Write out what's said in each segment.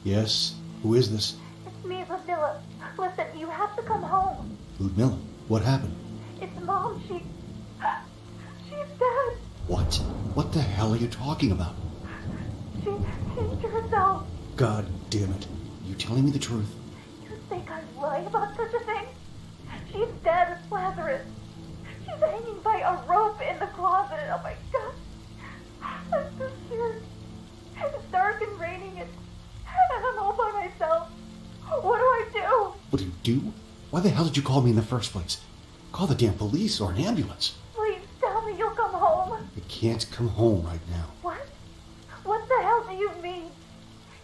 Yes? Who is this? It's me, Lyudmila. Listen, you have to come home. Lyudmila, what happened? It's Mom. She's dead. What? What the hell are you talking about? She changed herself. God damn it. You telling me the truth? You think I'd lie about such a thing? She's dead, Lazarus. She's hanging by a rope in the closet. Oh my God. I'm so scared. It's dark and raining and I'm all by myself. What do I do? What do you do? Why the hell did you call me in the first place? Call the damn police or an ambulance. Please tell me you'll come home. I can't come home right now. What? What the hell do you mean?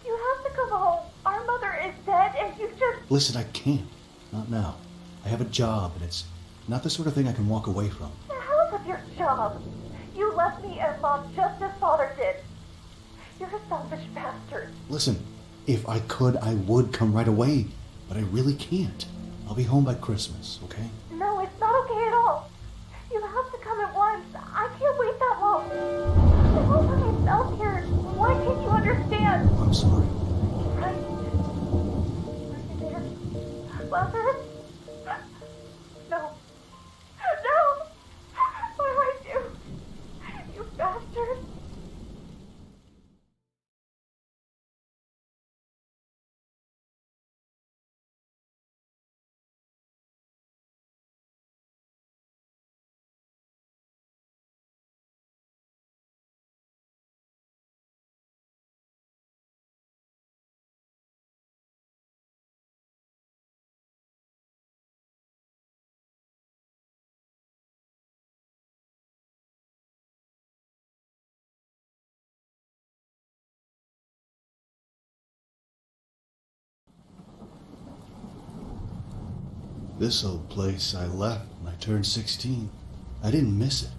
You have to come home. Our mother is dead and you just... Listen, I can't. Not now. I have a job and it's not the sort of thing I can walk away from. The hell with your job? You left me and Mom just as Father did. You're a selfish bastard. Listen, if I could, I would come right away. But I really can't. I'll be home by Christmas, okay? No, it's not okay at all. You have to come at once. I can't wait that long. I'm all by myself here. Why can't you understand? I'm sorry. Right. Are you there? Lazarus? No. No! What do I do? You bastard! This old place I left when I turned 16. I didn't miss it.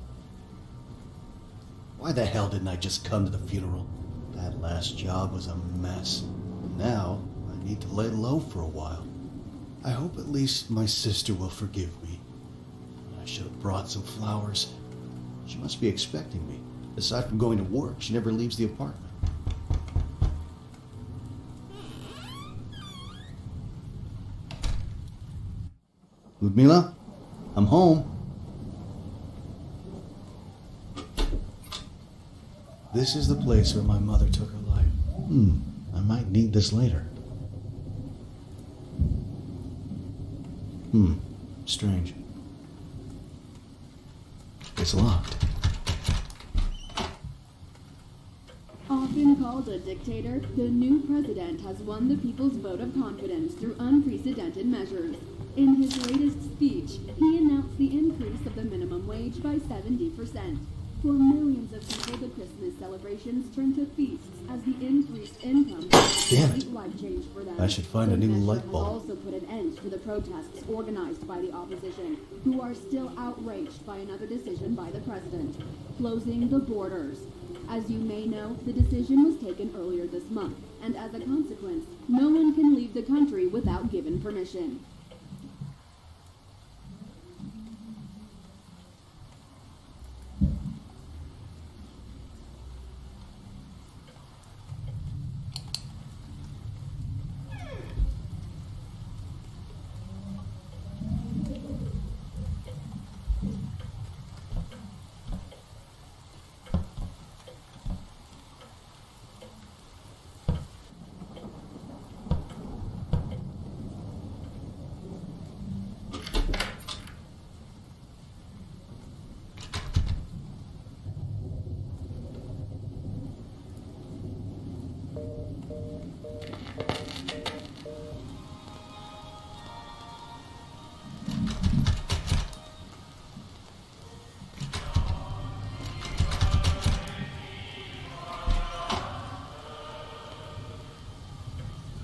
Why the hell didn't I just come to the funeral? That last job was a mess. And now I need to lay low for a while. I hope at least my sister will forgive me. I should have brought some flowers. She must be expecting me. Aside from going to work, she never leaves the apartment. Lyudmila, I'm home. This is the place where my mother took her life. I might need this later. Strange. It's locked. Often called a dictator, the new president has won the people's vote of confidence through unprecedented measures. In his latest speech, he announced the increase of the minimum wage by 70%. For millions of people, the Christmas celebrations turn to feasts as the increased income Damn it. complete life change for them. I should find a The new measure light has bulb. also put an end to the protests organized by the opposition, who are still outraged by another decision by the president, closing the borders. As you may know, the decision was taken earlier this month, and as a consequence, no one can leave the country without given permission.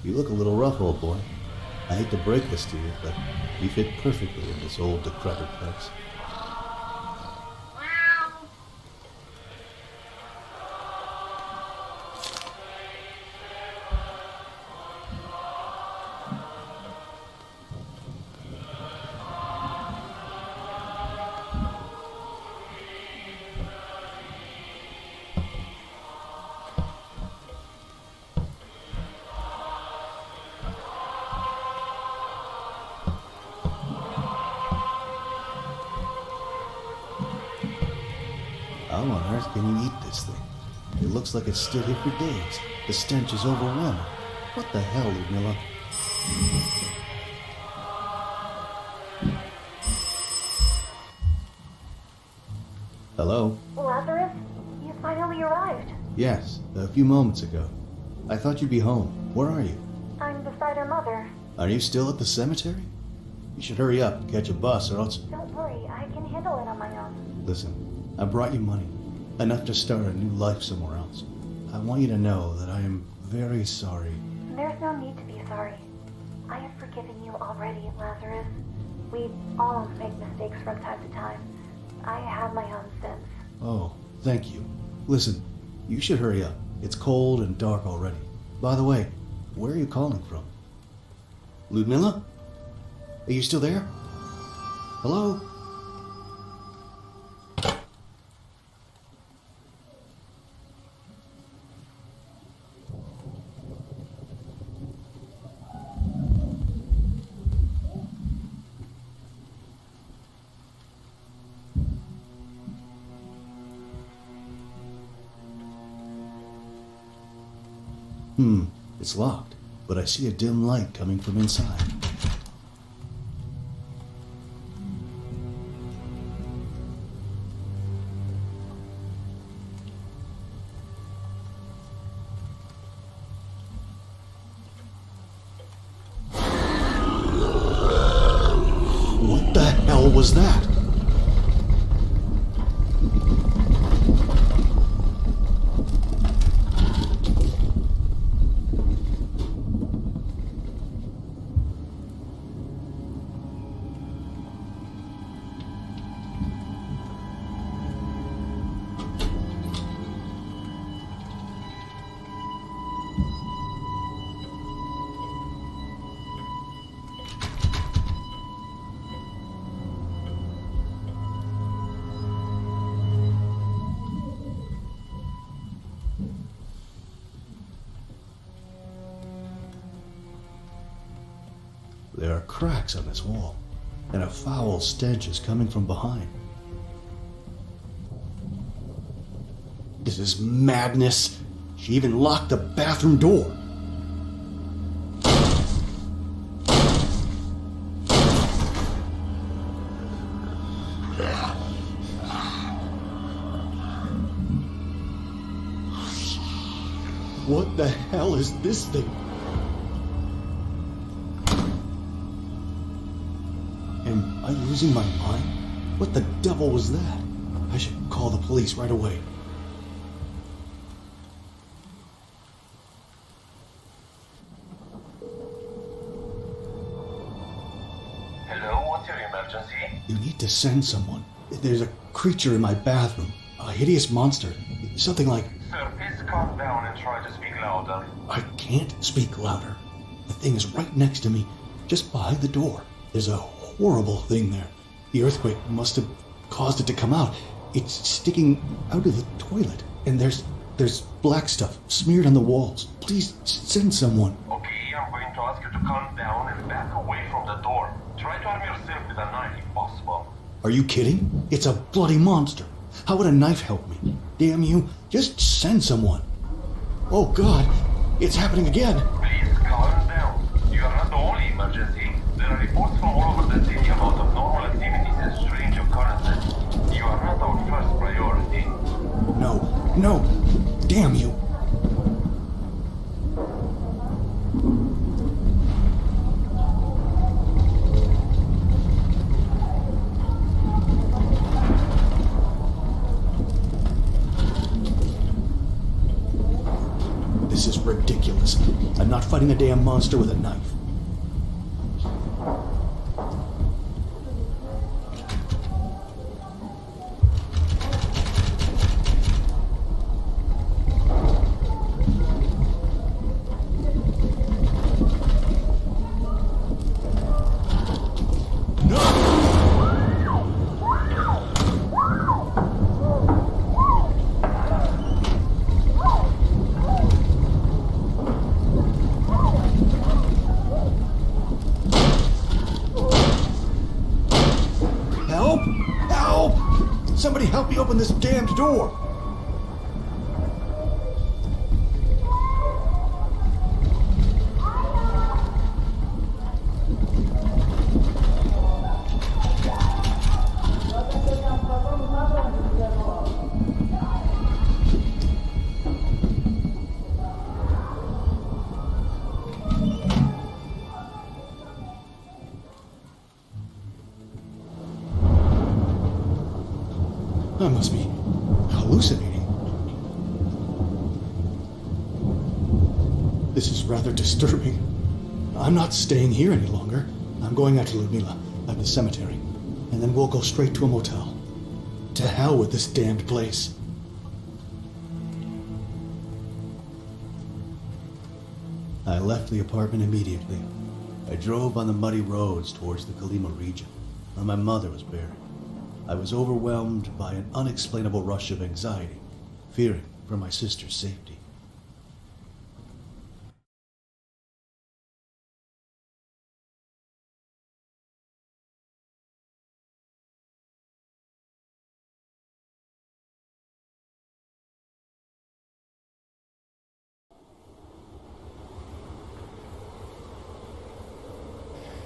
You look a little rough, old boy. I hate to break this to you, but you fit perfectly in this old decrepit place. How on earth can you eat this thing? It looks like it's stood here for days. The stench is overwhelming. What the hell, Lyudmila? Hello? Lazarus, you finally arrived. Yes, a few moments ago. I thought you'd be home. Where are you? I'm beside her mother. Are you still at the cemetery? You should hurry up and catch a bus or else... Don't worry, I can handle it on my own. Listen, I brought you money. Enough to start a new life somewhere else. I want you to know that I am very sorry. There's no need to be sorry. I have forgiven you already, Lazarus. We all make mistakes from time to time. I have my own sins. Oh, thank you. Listen, you should hurry up. It's cold and dark already. By the way, where are you calling from? Lyudmila? Are you still there? Hello? It's locked, but I see a dim light coming from inside. What the hell was that? There are cracks on this wall, and a foul stench is coming from behind. This is madness. She even locked the bathroom door. What the hell is this thing? Am I losing my mind? What the devil was that? I should call the police right away. Hello, what's your emergency? You need to send someone. There's a creature in my bathroom. A hideous monster. Something like... Sir, please calm down and try to speak louder. I can't speak louder. The thing is right next to me, just behind the door. There's a horrible thing there. The earthquake must have caused it to come out. It's sticking out of the toilet, and there's black stuff smeared on the walls. Please send someone. Okay, I'm going to ask you to calm down and back away from the door. Try to arm yourself with a knife if possible. Are you kidding? It's a bloody monster. How would a knife help me? Damn you, just send someone. Oh God, it's happening again. Please calm down. You are not the only emergency. There are reports from all over the city about abnormal activities and strange occurrences. You are not our first priority. No, damn you. This is ridiculous. I'm not fighting a damn monster with a knife. open this damned door! I must be hallucinating. This is rather disturbing. I'm not staying here any longer. I'm going out to Lyudmila, at the cemetery, and then we'll go straight to a motel. To hell with this damned place. I left the apartment immediately. I drove on the muddy roads towards the Kalima region, where my mother was buried. I was overwhelmed by an unexplainable rush of anxiety, fearing for my sister's safety.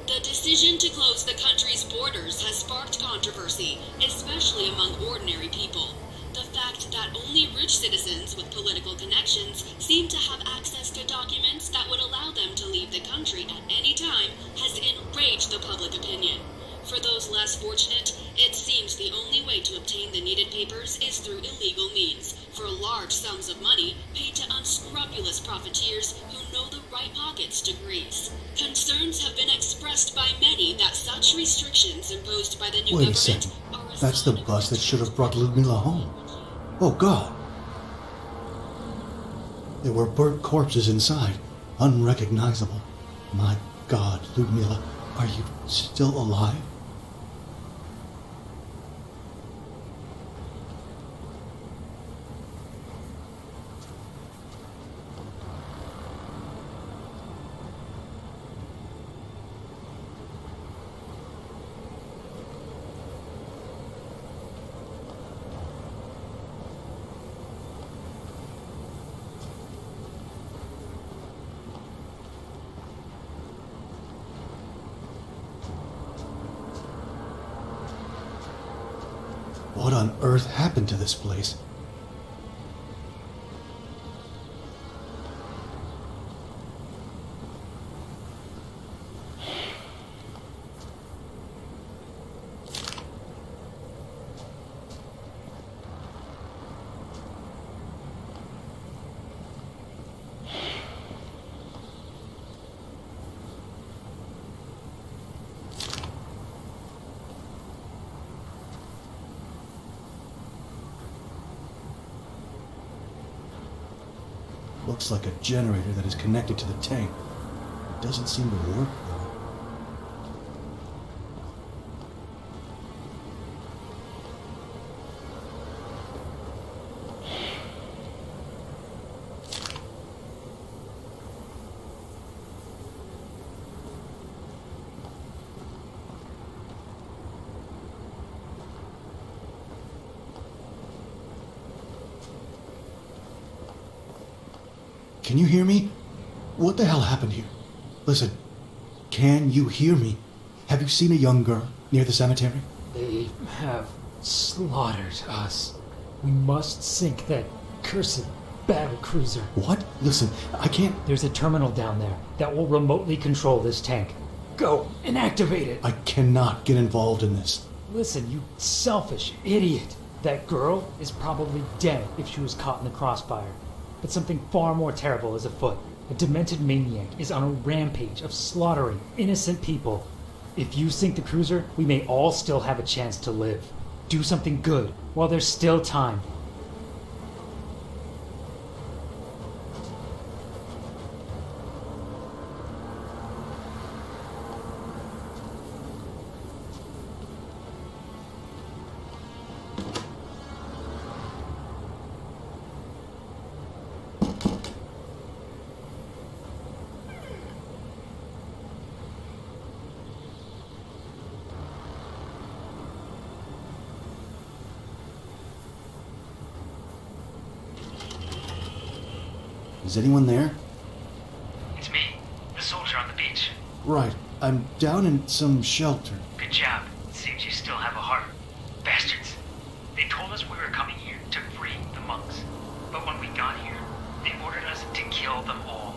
The decision to close the country's borders has sparked controversy, especially among ordinary people. The fact that only rich citizens with political connections seem to have access to documents that would allow them to leave the country at any time has enraged the public opinion. For those less fortunate, it seems the only way to obtain the needed papers is through illegal means, for large sums of money paid to unscrupulous profiteers who know the right pockets to grease. Concerns have been expressed by many that such restrictions imposed by the new Wait a government second. are a That's the sign of bus that should have brought Lyudmila home. Oh, God. There were burnt corpses inside, unrecognizable. My God, Lyudmila, are you still alive? What on earth happened to this place? Looks like a generator that is connected to the tank. It doesn't seem to work, though. Can you hear me? What the hell happened here? Listen, can you hear me? Have you seen a young girl near the cemetery? They have slaughtered us. We must sink that cursed battle cruiser. What? Listen, I can't... There's a terminal down there that will remotely control this tank. Go and activate it. I cannot get involved in this. Listen, you selfish idiot. That girl is probably dead if she was caught in the crossfire. But something far more terrible is afoot. A demented maniac is on a rampage of slaughtering innocent people. If you sink the cruiser, we may all still have a chance to live. Do something good while there's still time. Is anyone there? It's me, the soldier on the beach. Right. I'm down in some shelter. Good job. Seems you still have a heart. Bastards. They told us we were coming here to free the monks. But when we got here, they ordered us to kill them all.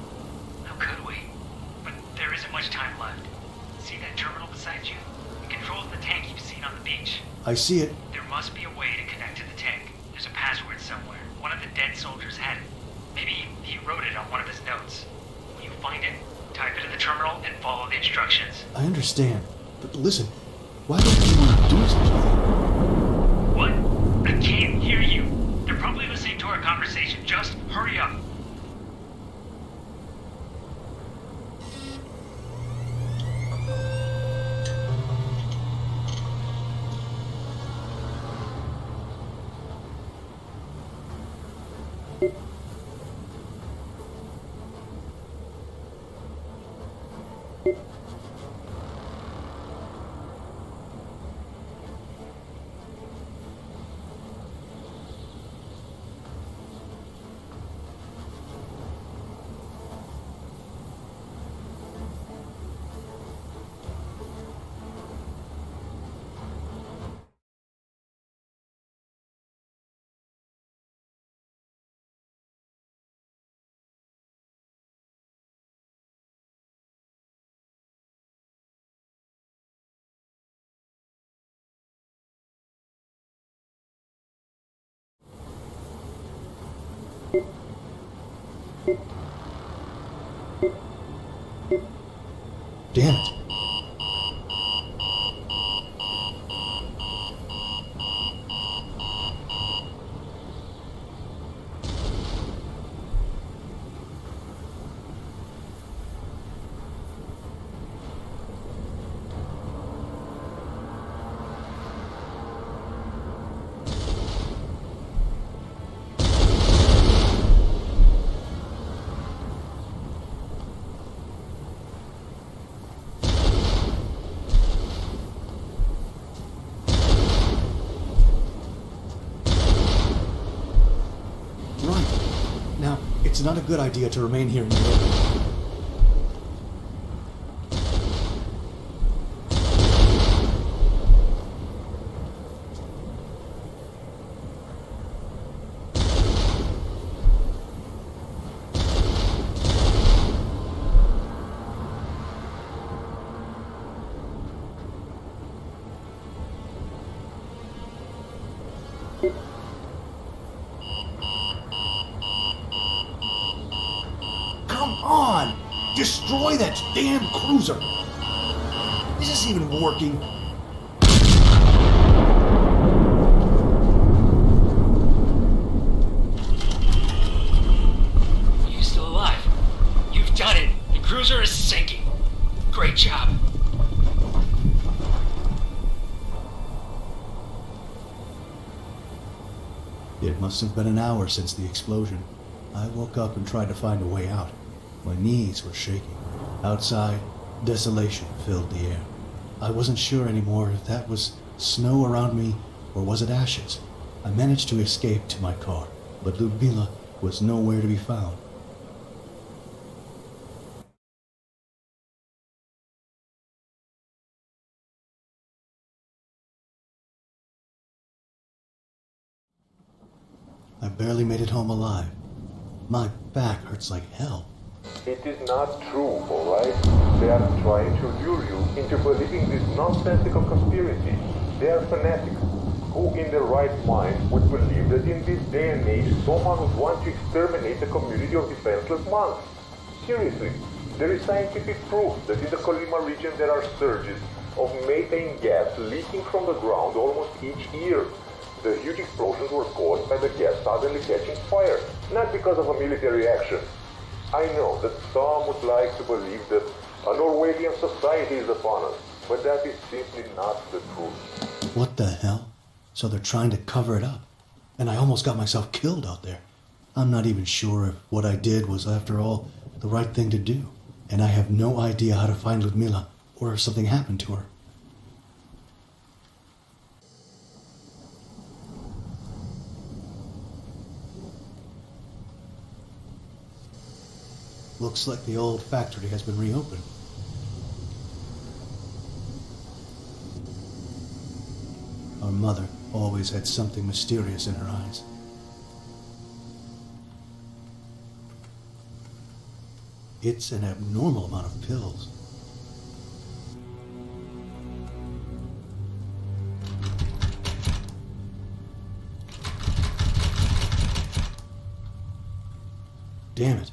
How could we? But there isn't much time left. See that terminal beside you? It controls the tank you've seen on the beach. I see it. There must be a way to connect to the tank. There's a password somewhere. One of the dead soldiers had it. Maybe he wrote it on one of his notes. When you find it, type it in the terminal and follow the instructions. I understand. But listen, why would anyone do such a thing? What? I can't hear you. They're probably listening to our conversation. Just hurry up. Damn it. Now, it's not a good idea to remain here in the open. Come on! Destroy that damn cruiser! Is this even working? You still alive? You've done it! The cruiser is sinking! Great job! It must have been an hour since the explosion. I woke up and tried to find a way out. My knees were shaking. Outside, desolation filled the air. I wasn't sure anymore if that was snow around me or was it ashes. I managed to escape to my car, but Lyudmila was nowhere to be found. I barely made it home alive. My back hurts like hell. It is not true, alright? They are trying to lure you into believing this nonsensical conspiracy. They are fanatics. Who in their right mind would believe that in this day and age someone would want to exterminate a community of defenseless monks? Seriously, there is scientific proof that in the Colima region there are surges of methane gas leaking from the ground almost each year. The huge explosions were caused by the gas suddenly catching fire, not because of a military action. I know that some would like to believe that a Norwegian society is upon us, but that is simply not the truth. What the hell? So they're trying to cover it up. And I almost got myself killed out there. I'm not even sure if what I did was, after all, the right thing to do. And I have no idea how to find Lyudmila or if something happened to her. Looks like the old factory has been reopened. Our mother always had something mysterious in her eyes. It's an abnormal amount of pills. Damn it.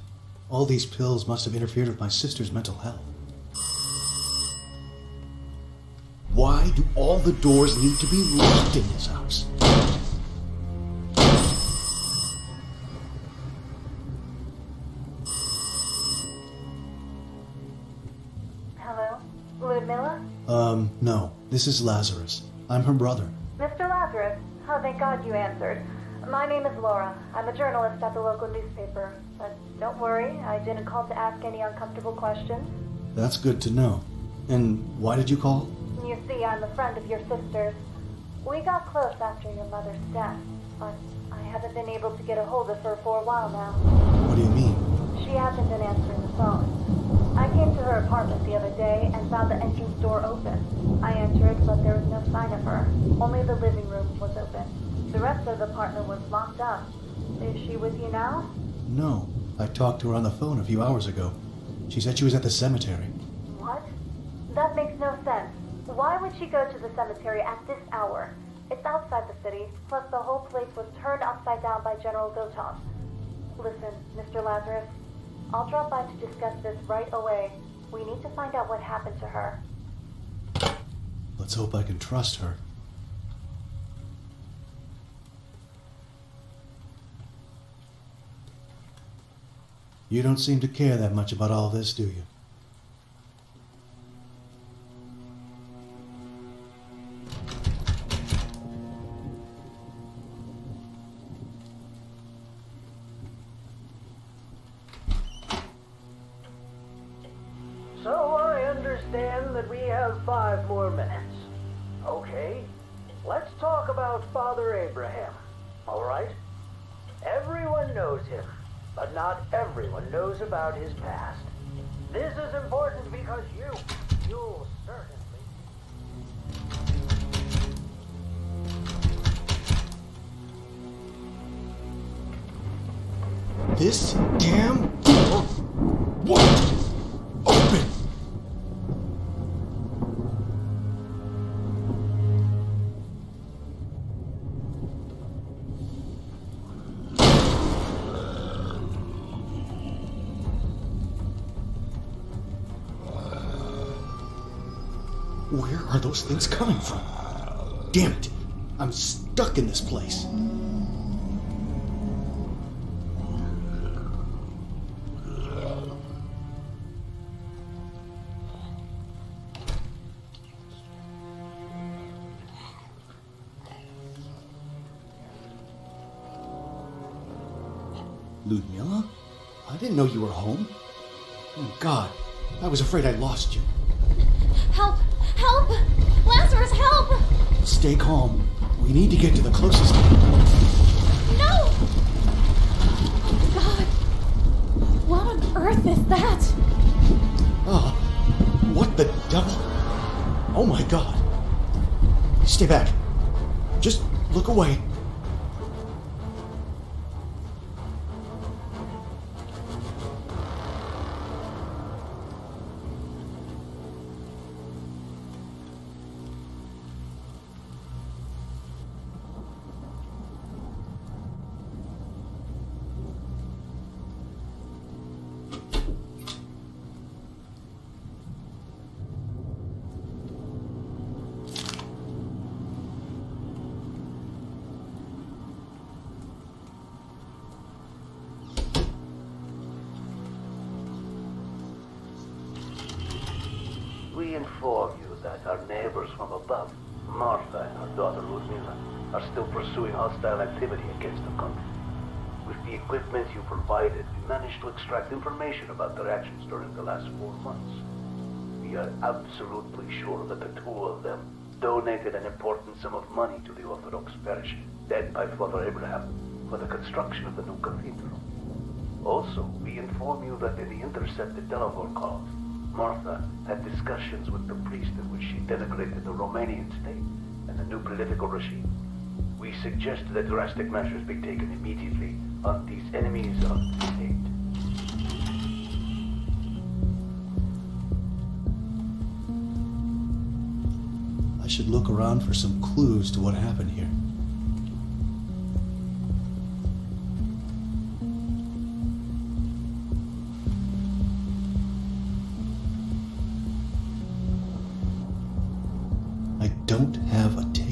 All these pills must have interfered with my sister's mental health. Why do all the doors need to be locked in this house? Hello? Lyudmila? No. This is Lazarus. I'm her brother. Mr. Lazarus? Oh, thank God you answered. My name is Laura. I'm a journalist at the local newspaper. But don't worry, I didn't call to ask any uncomfortable questions. That's good to know. And why did you call? You see, I'm a friend of your sister's. We got close after your mother's death, but I haven't been able to get a hold of her for a while now. What do you mean? She hasn't been answering the phone. I came to her apartment the other day and found the entrance door open. I entered, but there was no sign of her. Only the living room was open. The rest of the apartment was locked up. Is she with you now? No. I talked to her on the phone a few hours ago. She said she was at the cemetery. What? That makes no sense. Why would she go to the cemetery at this hour? It's outside the city, plus the whole place was turned upside down by General Goton. Listen, Mr. Lazarus, I'll drop by to discuss this right away. We need to find out what happened to her. Let's hope I can trust her. You don't seem to care that much about all this, do you? So I understand that we have 5 more minutes. Okay, let's talk about Father Abraham, all right? Everyone knows him, but not everyone knows about his past. This is important because you'll certainly... This damn door won't open! Where are those things coming from? Damn it! I'm stuck in this place. Lyudmila? I didn't know you were home. Oh, God. I was afraid I lost you. Help! Help! Lazarus, help! Stay calm. We need to get to the closest. No! Oh, God. What on earth is that? Oh, what the devil? Oh, my God. Stay back. Just look away. We inform you that our neighbors from above, Martha and her daughter Lyudmila, are still pursuing hostile activity against the country. With the equipment you provided, we managed to extract information about their actions during the last 4 months. We are absolutely sure that the 2 of them donated an important sum of money to the Orthodox parish, led by Father Abraham, for the construction of the new cathedral. Also, we inform you that in the intercepted telephone calls, Martha had discussions with the priest in which she denigrated the Romanian state and the new political regime. We suggest that drastic measures be taken immediately on these enemies of the state. I should look around for some clues to what happened here. I don't have a tape.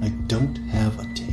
I don't have a tape.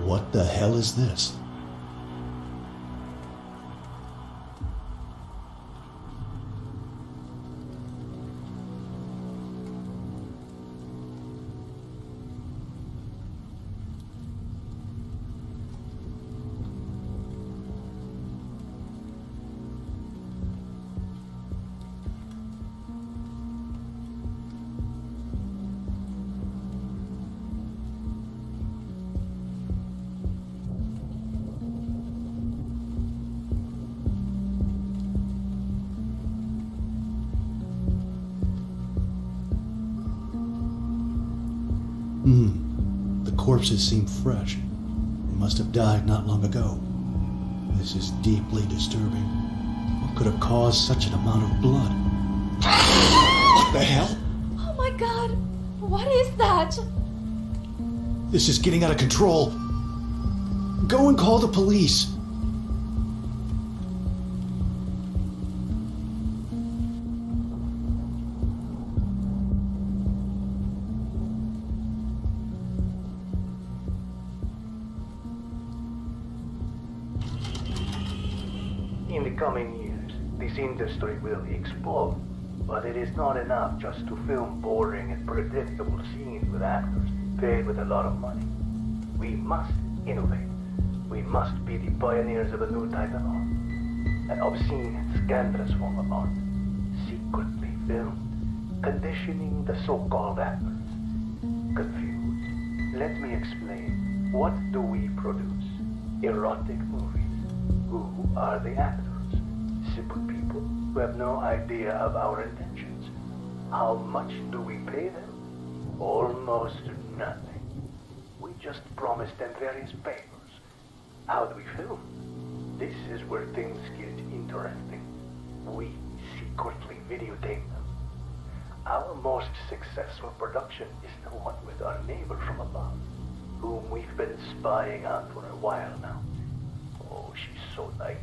What the hell is this? The corpses seem fresh. They must have died not long ago. This is deeply disturbing. What could have caused such an amount of blood? What the hell? Oh my god! What is that? This is getting out of control. Go and call the police. In the coming years, this industry will explode, but it is not enough just to film boring and predictable scenes with actors paid with a lot of money. We must innovate. We must be the pioneers of a new type of art. An obscene and scandalous form of art, secretly filmed, conditioning the so-called actors. Confused? Let me explain. What do we produce? Erotic movies. Who are the actors? Simple people who have no idea of our intentions. How much do we pay them? Almost nothing. We just promise them various favors. How do we film? This is where things get interesting. We secretly videotape them. Our most successful production is the one with our neighbor from above, whom we've been spying on for a while now. Oh, she's so naive.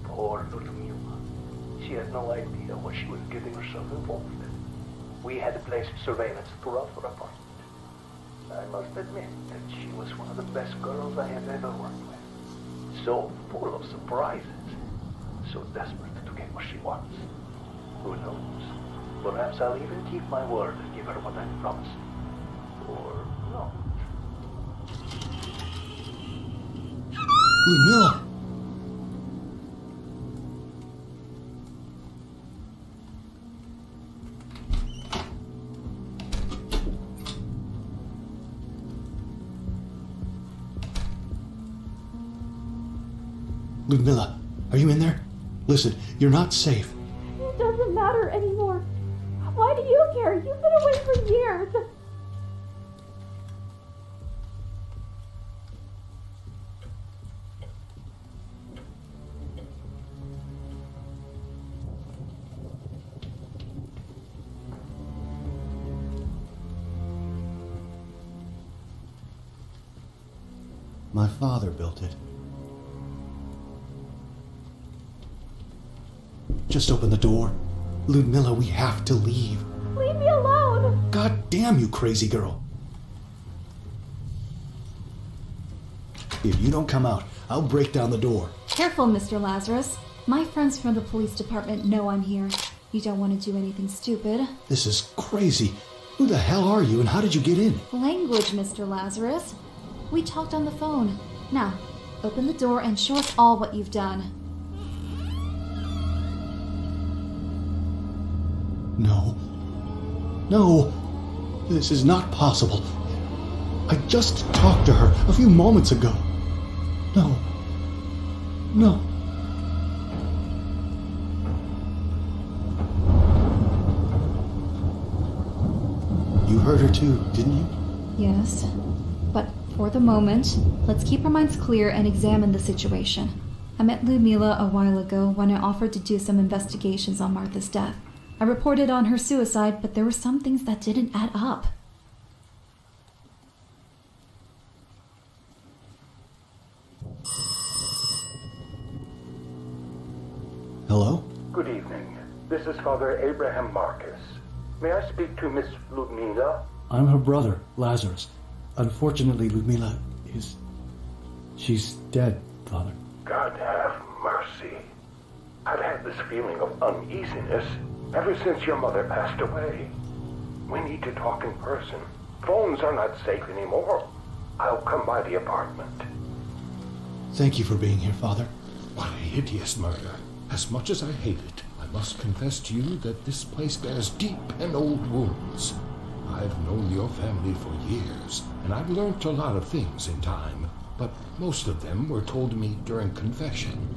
Poor Lyudmila. She had no idea what she was getting herself involved in. We had placed surveillance throughout her apartment. I must admit that she was one of the best girls I have ever worked with. So full of surprises. So desperate to get what she wants. Who knows? Perhaps I'll even keep my word and give her what I promised. before. No. Lyudmila! Lyudmila, are you in there? Listen, you're not safe. It doesn't matter anymore. Why do you care? You've been away for years. My father built it. Just open the door. Lyudmila, we have to leave. Leave me alone. God damn you, crazy girl. If you don't come out, I'll break down the door. Careful, Mr. Lazarus. My friends from the police department know I'm here. You don't want to do anything stupid. This is crazy. Who the hell are you and how did you get in? Language, Mr. Lazarus. We talked on the phone. Now, open the door and show us all what you've done. No. No. This is not possible. I just talked to her a few moments ago. No. No. You heard her too, didn't you? Yes. But for the moment, let's keep our minds clear and examine the situation. I met Lyudmila a while ago when I offered to do some investigations on Martha's death. I reported on her suicide, but there were some things that didn't add up. Hello? Good evening. This is Father Abraham Marcus. May I speak to Miss Lyudmila? I'm her brother, Lazarus. Unfortunately, Lyudmila is... She's dead, Father. God have mercy. I've had this feeling of uneasiness ever since your mother passed away. We need to talk in person. Phones are not safe anymore. I'll come by the apartment. Thank you for being here, Father. What a hideous murder. As much as I hate it, I must confess to you that this place bears deep and old wounds. I've known your family for years, and I've learnt a lot of things in time, but most of them were told to me during confession.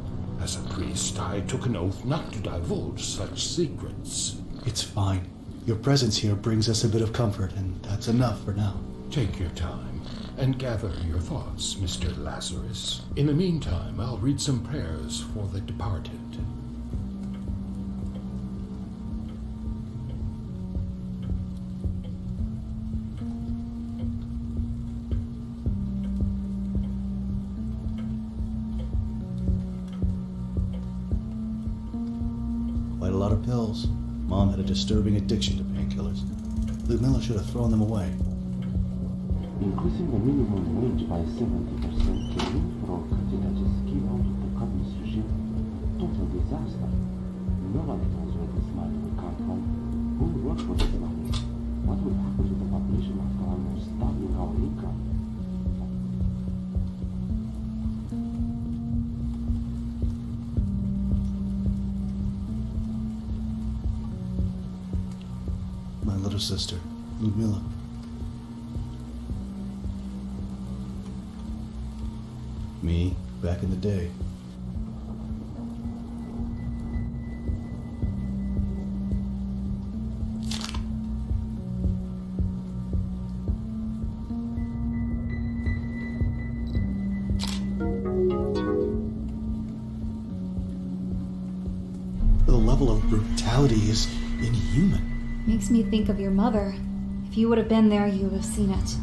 As a priest, I took an oath not to divulge such secrets. It's fine. Your presence here brings us a bit of comfort, and that's enough for now. Take your time and gather your thoughts, Mr. Lazarus. In the meantime, I'll read some prayers for the departed. Quite a lot of pills. Mom had a disturbing addiction to painkillers. Lyudmila should have thrown them away. Increasing the minimum wage by 70% can mean for all candidates skill out of the current regime. Total disaster. Nobody knows where this money will come from. Who will work for this money? What will happen to the population after almost doubling our income? My little sister, Lyudmila. Me, back in the day. The level of brutality is inhuman. Makes me think of your mother. If you would have been there, you would have seen it.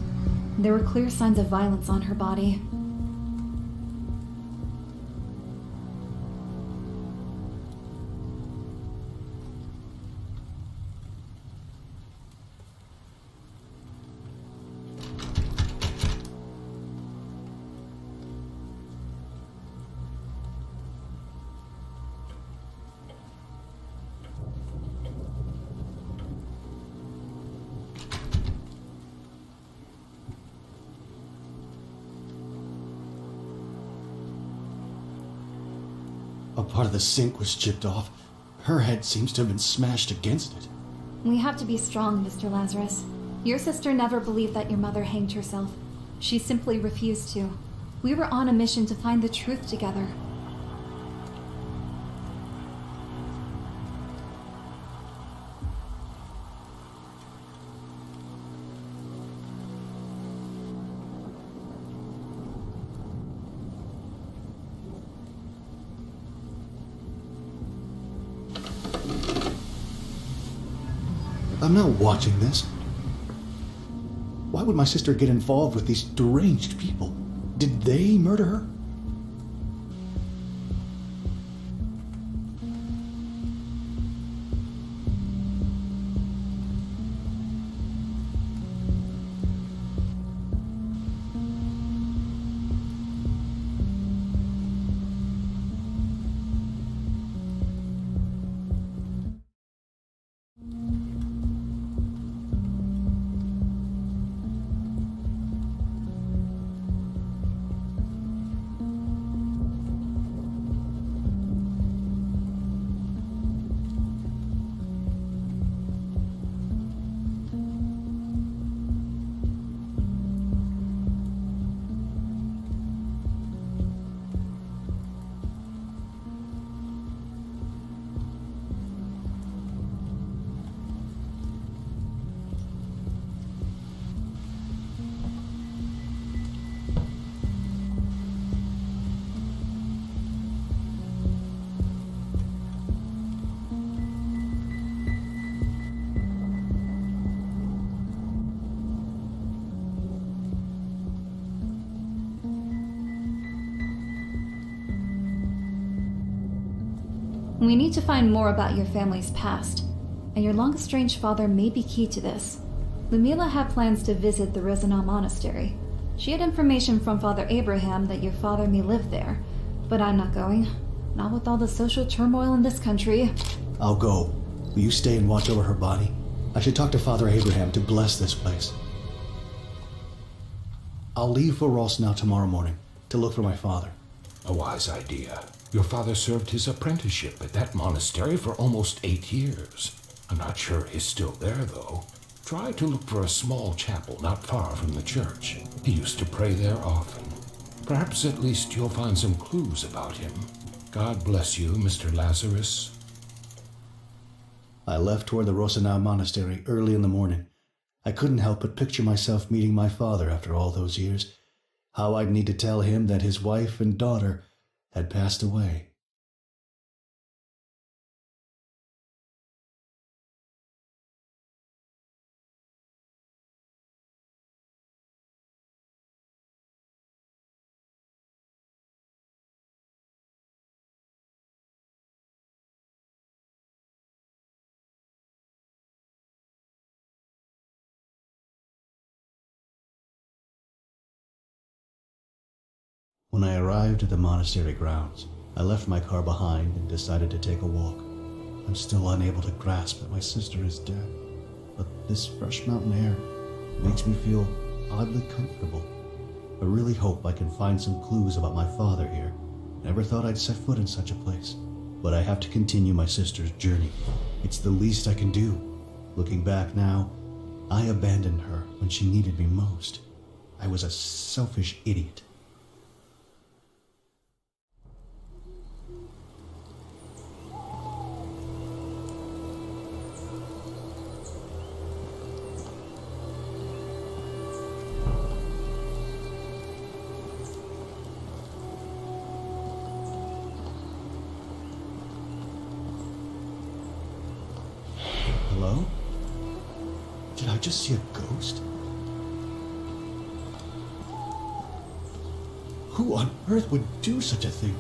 There were clear signs of violence on her body. Part of the sink was chipped off. Her head seems to have been smashed against it. We have to be strong, Mr. Lazarus. Your sister never believed that your mother hanged herself. She simply refused to. We were on a mission to find the truth together. I'm not watching this. Why would my sister get involved with these deranged people? Did they murder her? We need to find more about your family's past, and your long-estranged father may be key to this. Lyudmila had plans to visit the Rosanna Monastery. She had information from Father Abraham that your father may live there, but I'm not going. Not with all the social turmoil in this country. I'll go. Will you stay and watch over her body? I should talk to Father Abraham to bless this place. I'll leave for Rossnow tomorrow morning to look for my father. A wise idea. Your father served his apprenticeship at that monastery for almost 8 years. I'm not sure he's still there, though. Try to look for a small chapel not far from the church. He used to pray there often. Perhaps at least you'll find some clues about him. God bless you, Mr. Lazarus. I left toward the Rosanna Monastery early in the morning. I couldn't help but picture myself meeting my father after all those years. How I'd need to tell him that his wife and daughter had passed away. When I arrived at the monastery grounds, I left my car behind and decided to take a walk. I'm still unable to grasp that my sister is dead, but this fresh mountain air makes me feel oddly comfortable. I really hope I can find some clues about my father here. Never thought I'd set foot in such a place, but I have to continue my sister's journey. It's the least I can do. Looking back now, I abandoned her when she needed me most. I was a selfish idiot. Hello? Did I just see a ghost? Who on earth would do such a thing?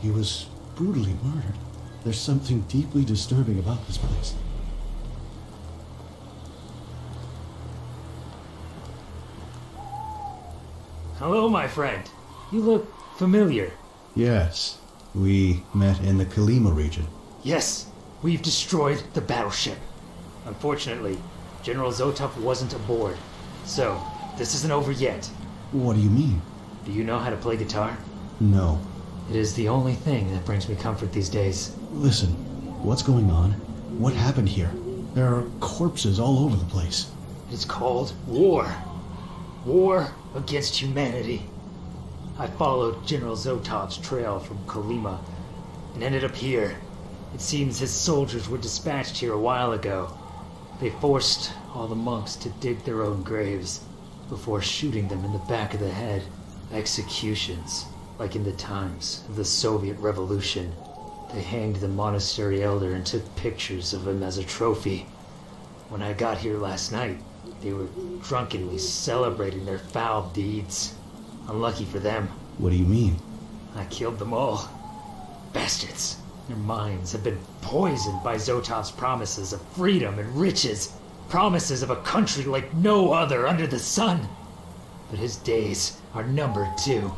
He was brutally murdered. There's something deeply disturbing about this place. Hello, my friend. You look familiar. Yes, we met in the Kalima region. Yes, we've destroyed the battleship. Unfortunately, General Zotov wasn't aboard, so this isn't over yet. What do you mean? Do you know how to play guitar? No. It is the only thing that brings me comfort these days. Listen, what's going on? What happened here? There are corpses all over the place. It's called war. War against humanity. I followed General Zotov's trail from Kolyma and ended up here. It seems his soldiers were dispatched here a while ago. They forced all the monks to dig their own graves before shooting them in the back of the head. Executions, like in the times of the Soviet Revolution. They hanged the monastery elder and took pictures of him as a trophy. When I got here last night, they were drunkenly celebrating their foul deeds. Unlucky for them. What do you mean? I killed them all. Bastards. Their minds have been poisoned by Zotov's promises of freedom and riches. Promises of a country like no other under the sun. But his days are numbered too.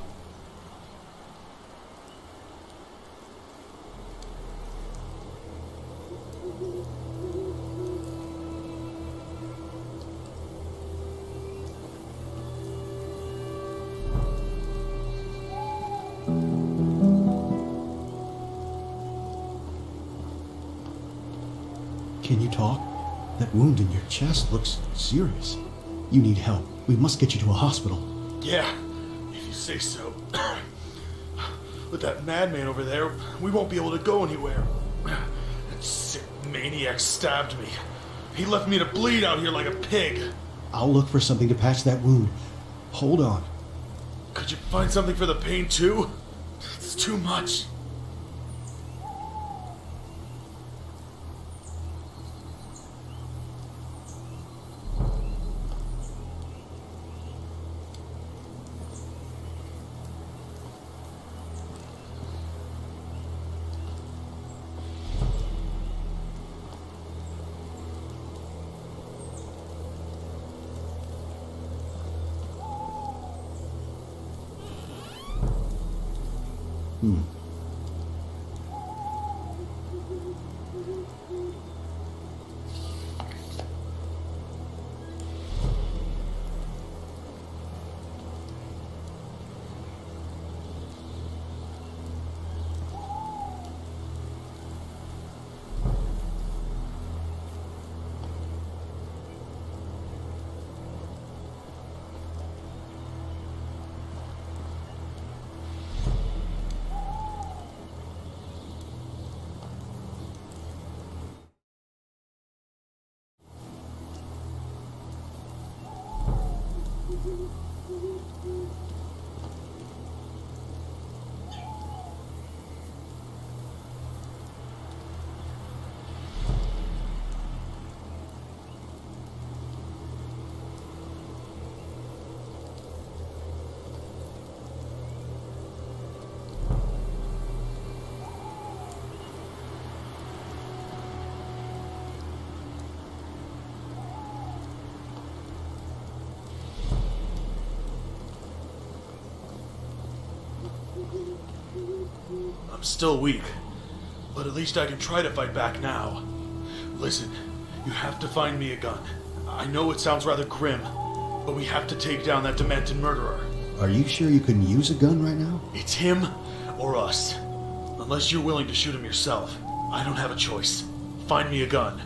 Can you talk? That wound in your chest looks serious. You need help. We must get you to a hospital. Yeah, if you say so. With that madman over there, we won't be able to go anywhere. That sick maniac stabbed me. He left me to bleed out here like a pig. I'll look for something to patch that wound. Hold on. Could you find something for the pain too? It's too much. I'm still weak, but at least I can try to fight back now. Listen, you have to find me a gun. I know it sounds rather grim, but we have to take down that demented murderer. Are you sure you can use a gun right now? It's him or us. Unless you're willing to shoot him yourself, I don't have a choice. Find me a gun.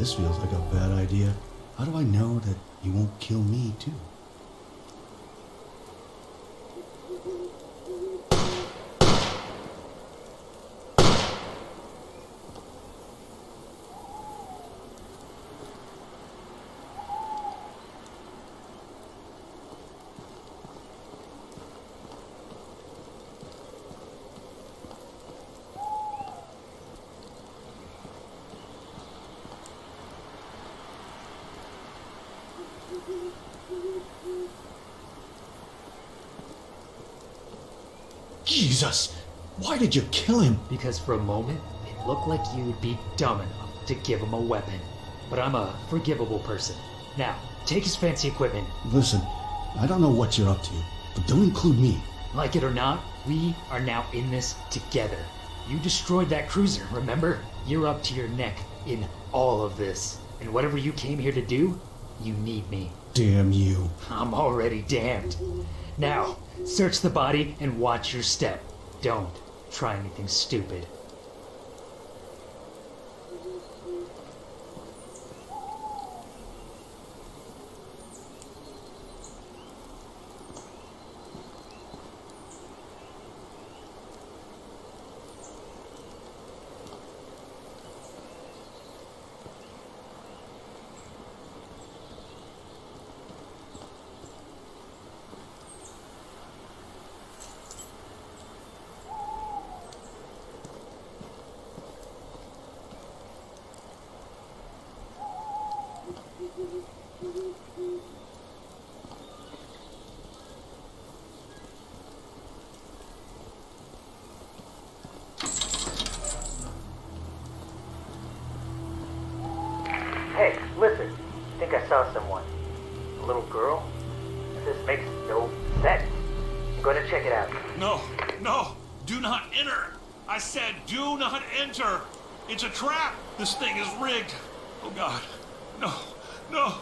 This feels like a bad idea. How do I know that he won't kill me, too? Jesus! Why did you kill him? Because for a moment, it looked like you'd be dumb enough to give him a weapon. But I'm a forgivable person. Now, take his fancy equipment. Listen, I don't know what you're up to, but don't include me. Like it or not, we are now in this together. You destroyed that cruiser, remember? You're up to your neck in all of this. And whatever you came here to do, you need me. Damn you. I'm already damned. Now, search the body and watch your step. Don't try anything stupid. Hey, listen. I think I saw someone. A little girl? This makes no sense. I'm going to check it out. No, no, do not enter. I said do not enter. It's a trap. This thing is rigged. Oh God, no, no.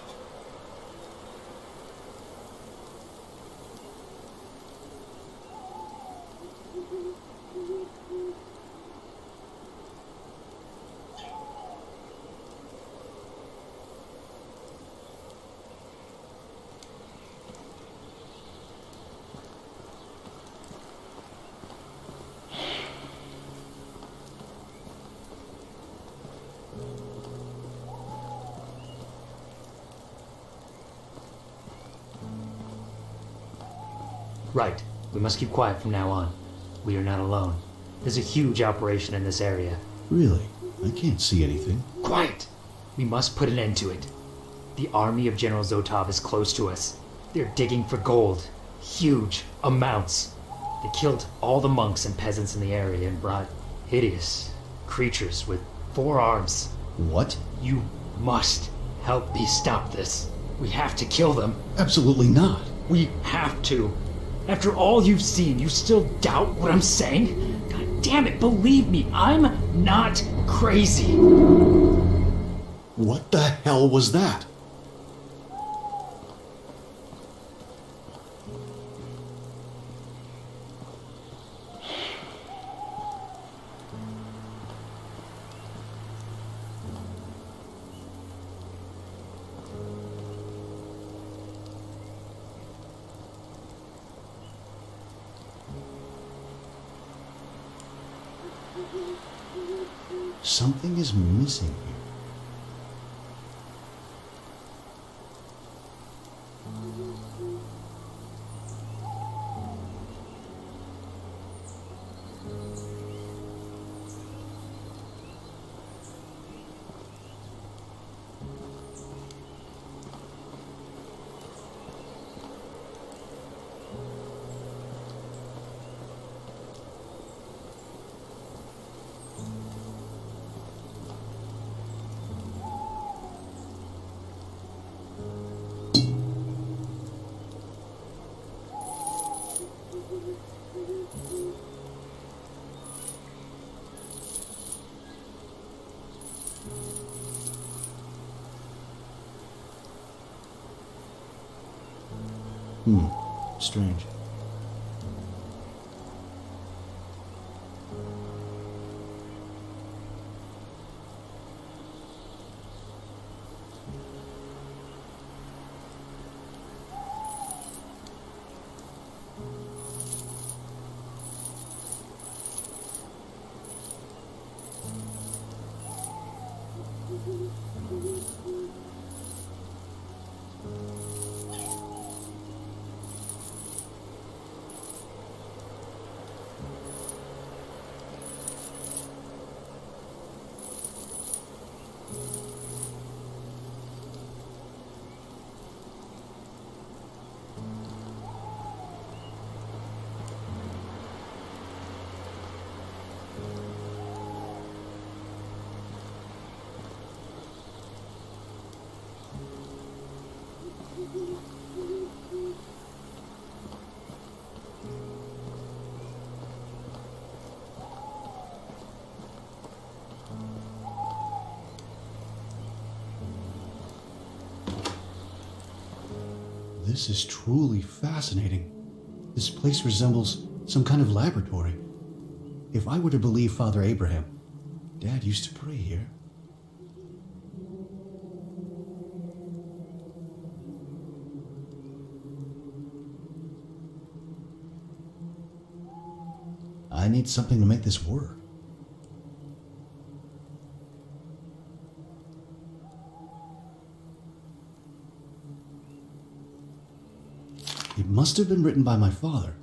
Right. We must keep quiet from now on. We are not alone. There's a huge operation in this area. Really? I can't see anything. Quiet! We must put an end to it. The army of General Zotov is close to us. They're digging for gold. Huge amounts. They killed all the monks and peasants in the area and brought hideous creatures with 4 arms. What? You must help me stop this. We have to kill them. Absolutely not. We have to. After all you've seen, you still doubt what I'm saying? God damn it, believe me, I'm not crazy. What the hell was that? Something is missing here. Strange. This is truly fascinating. This place resembles some kind of laboratory. If I were to believe Father Abraham, Dad used to pray here. I need something to make this work. It must have been written by my father.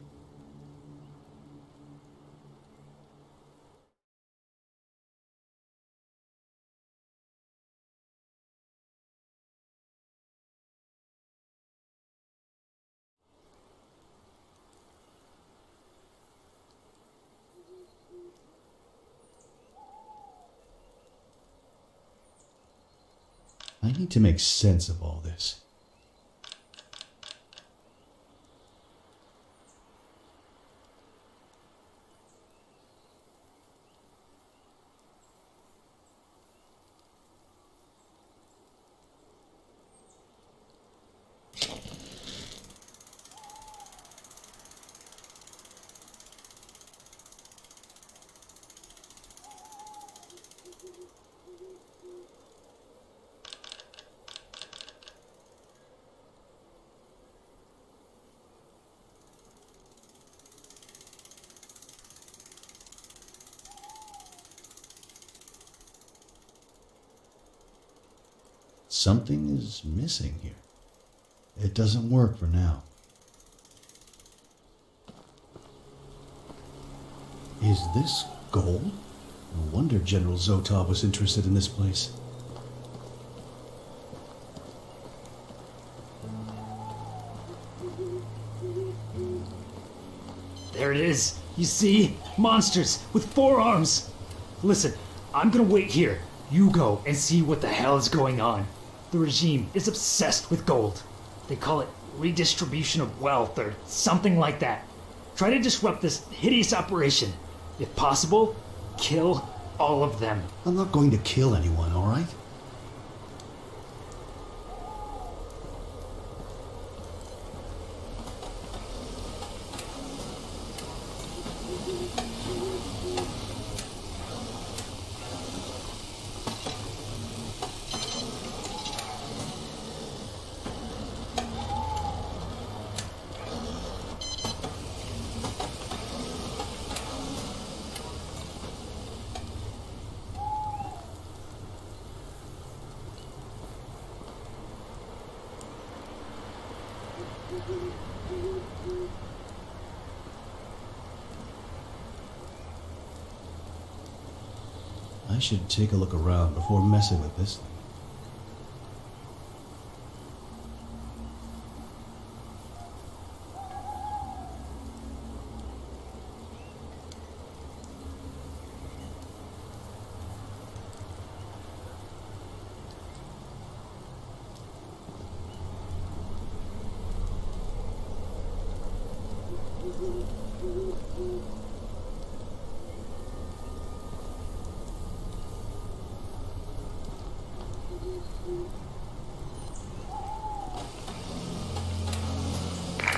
I need to make sense of all this. Something is missing here. It doesn't work for now. Is this gold? No wonder General Zotov was interested in this place. There it is. You see? Monsters with 4 arms. Listen, I'm gonna wait here. You go and see what the hell is going on. The regime is obsessed with gold. They call it redistribution of wealth or something like that. Try to disrupt this hideous operation. If possible, kill all of them. I'm not going to kill anyone, all right? I should take a look around before messing with this thing.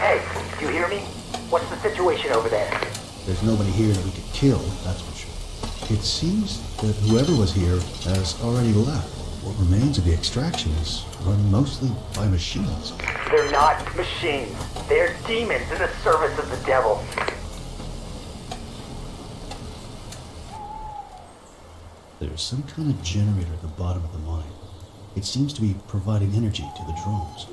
Hey, you hear me? What's the situation over there? There's nobody here that we could kill, that's for sure. It seems that whoever was here has already left. What remains of the extraction is run mostly by machines. They're not machines. They're demons in the service of the devil. There's some kind of generator at the bottom of the mine. It seems to be providing energy to the drones.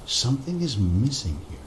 Something is missing here.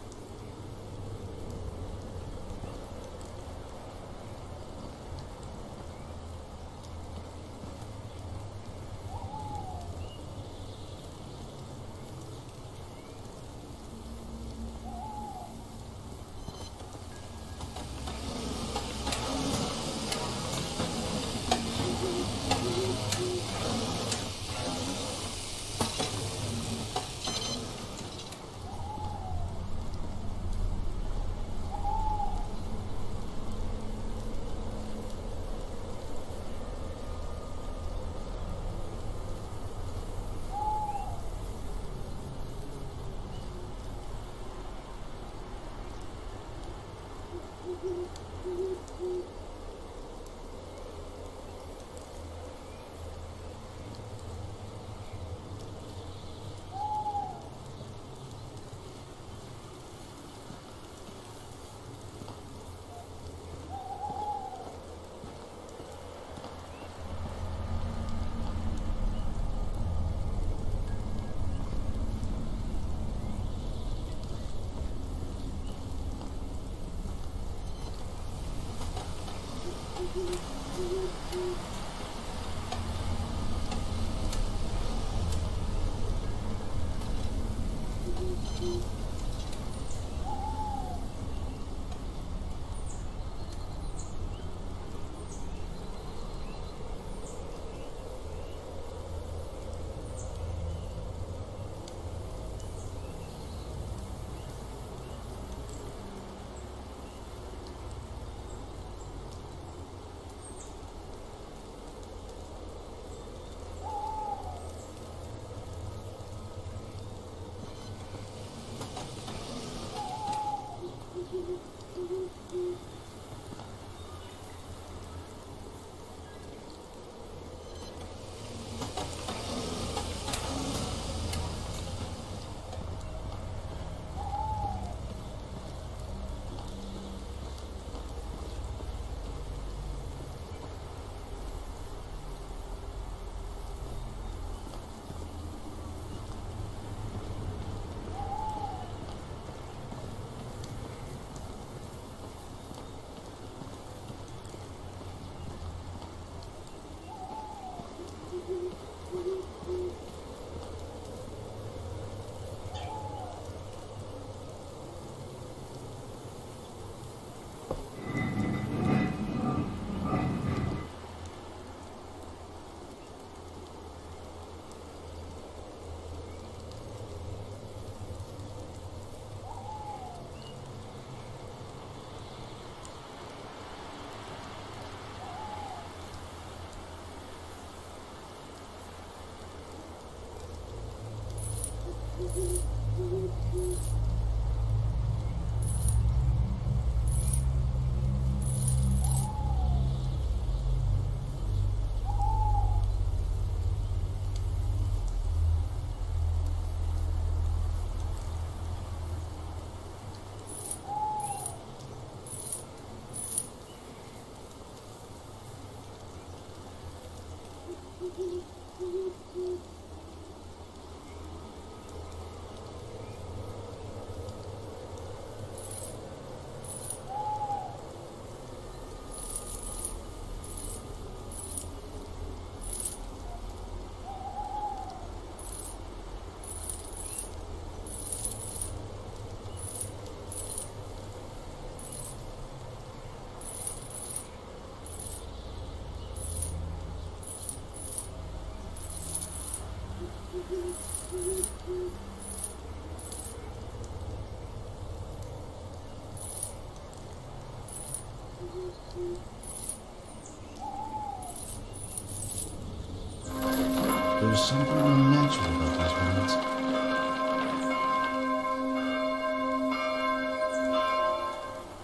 There's something unnatural about these moments.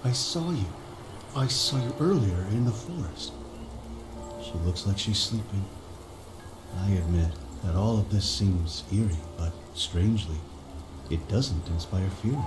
I saw you. I saw you earlier in the forest. She looks like she's sleeping. I admit that all of this seems eerie, but strangely, it doesn't inspire fear in me.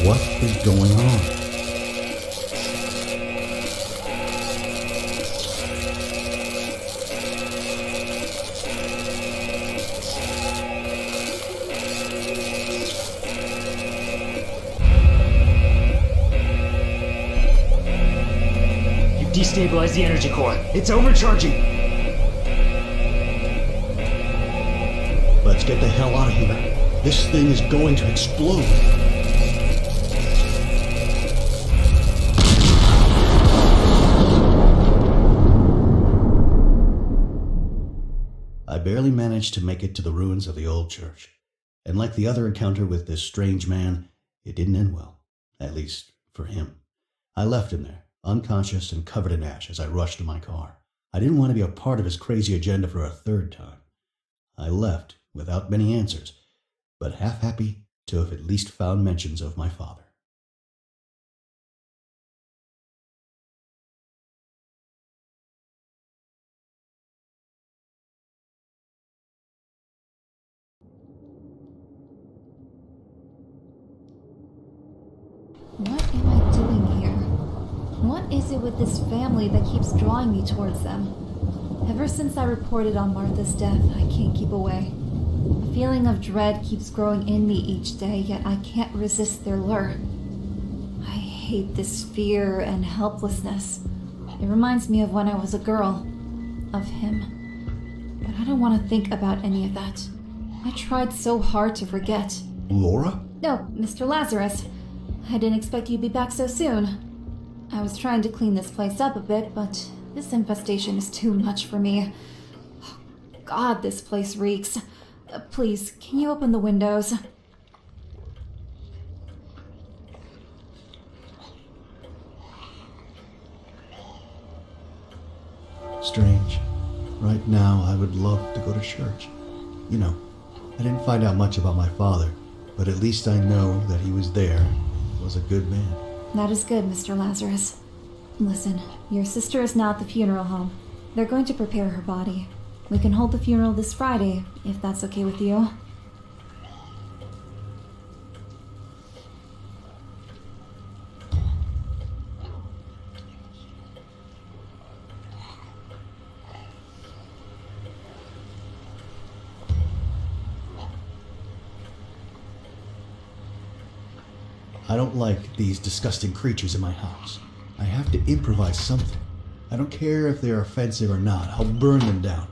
What is going on? You destabilized the energy core. It's overcharging. Let's get the hell out of here. This thing is going to explode. I barely managed to make it to the ruins of the old church. And like the other encounter with this strange man, it didn't end well. At least, for him. I left him there, unconscious and covered in ash as I rushed to my car. I didn't want to be a part of his crazy agenda for a third time. I left without many answers, but half happy to have at least found mentions of my father. What am I doing here? What is it with this family that keeps drawing me towards them? Ever since I reported on Martha's death, I can't keep away. A feeling of dread keeps growing in me each day, yet I can't resist their lure. I hate this fear and helplessness. It reminds me of when I was a girl. Of him. But I don't want to think about any of that. I tried so hard to forget. Laura? No, Mr. Lazarus. I didn't expect you'd be back so soon. I was trying to clean this place up a bit, but this infestation is too much for me. Oh, God, this place reeks. Please, can you open the windows? Strange. Right now, I would love to go to church. You know, I didn't find out much about my father, but at least I know that he was there. Was a good man. That is good, Mr. Lazarus. Listen, your sister is now at the funeral home. They're going to prepare her body. We can hold the funeral this Friday, if that's okay with you. I don't like these disgusting creatures in my house. I have to improvise something. I don't care if they're offensive or not. I'll burn them down.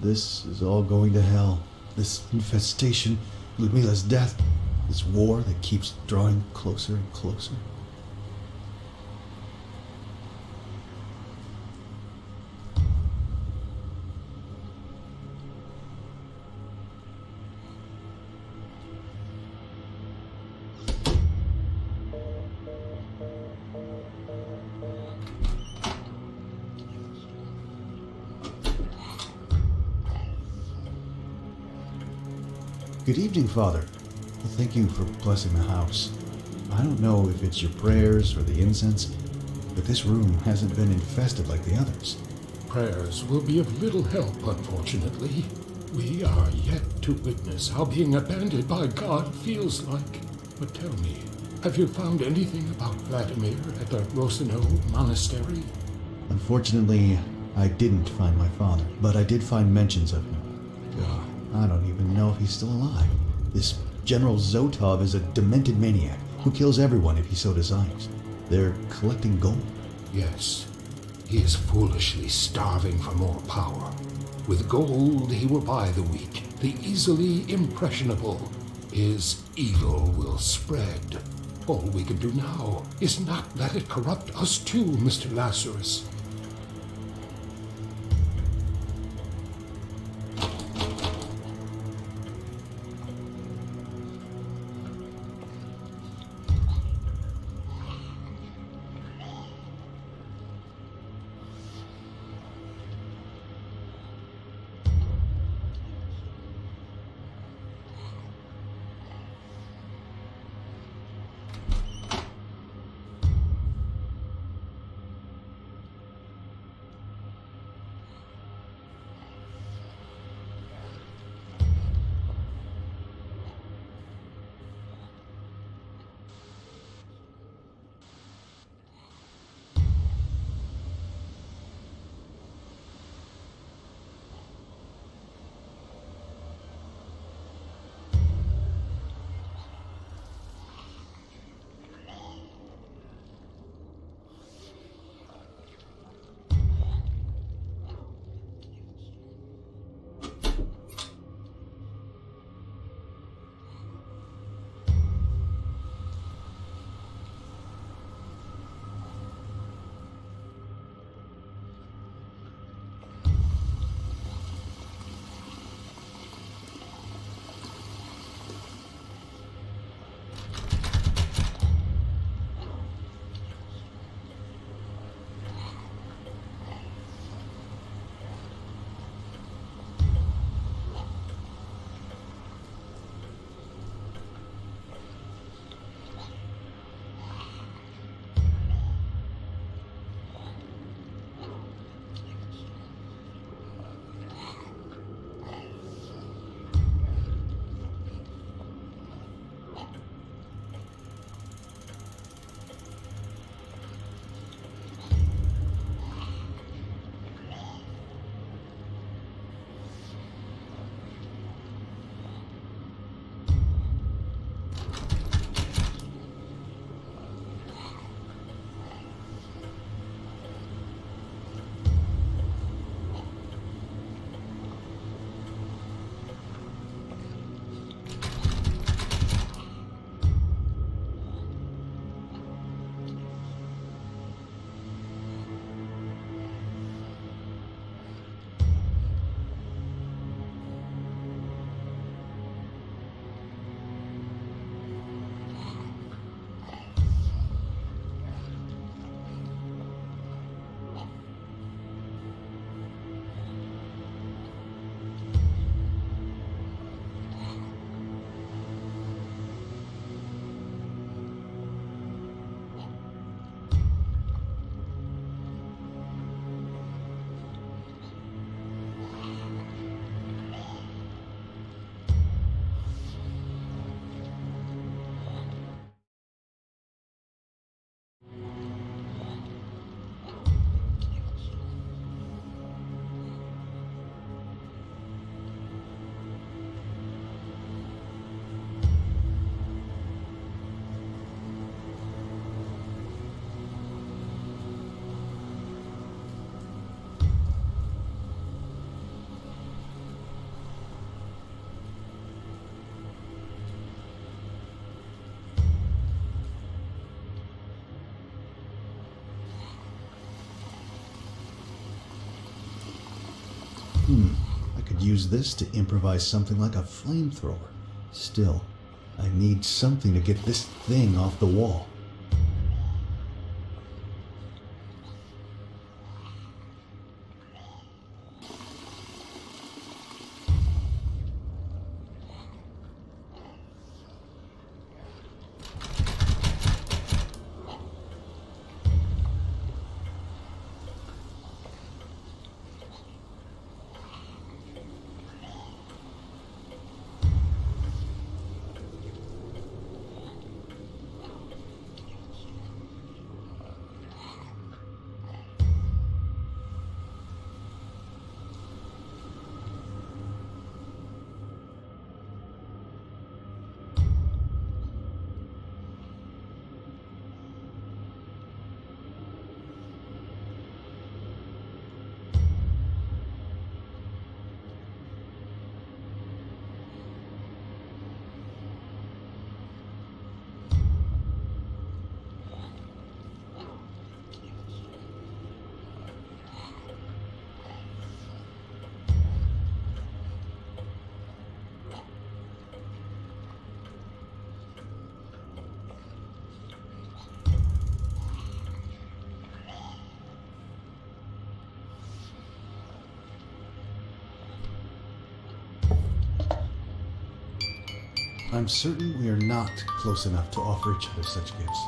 This is all going to hell. This infestation, Lyudmila's death, this war that keeps drawing closer and closer. Good evening, Father. Well, thank you for blessing the house. I don't know if it's your prayers or the incense, but this room hasn't been infested like the others. Prayers will be of little help, unfortunately. We are yet to witness how being abandoned by God feels like. But tell me, have you found anything about Vladimir at the Rosino Monastery? Unfortunately, I didn't find my father, but I did find mentions of him. I don't even know if he's still alive. This General Zotov is a demented maniac who kills everyone if he so desires. They're collecting gold. Yes, he is foolishly starving for more power. With gold, he will buy the weak, the easily impressionable. His evil will spread. All we can do now is not let it corrupt us too, Mr. Lazarus. could use this to improvise something like a flamethrower. Still, I need something to get this thing off the wall. I'm certain we are not close enough to offer each other such gifts.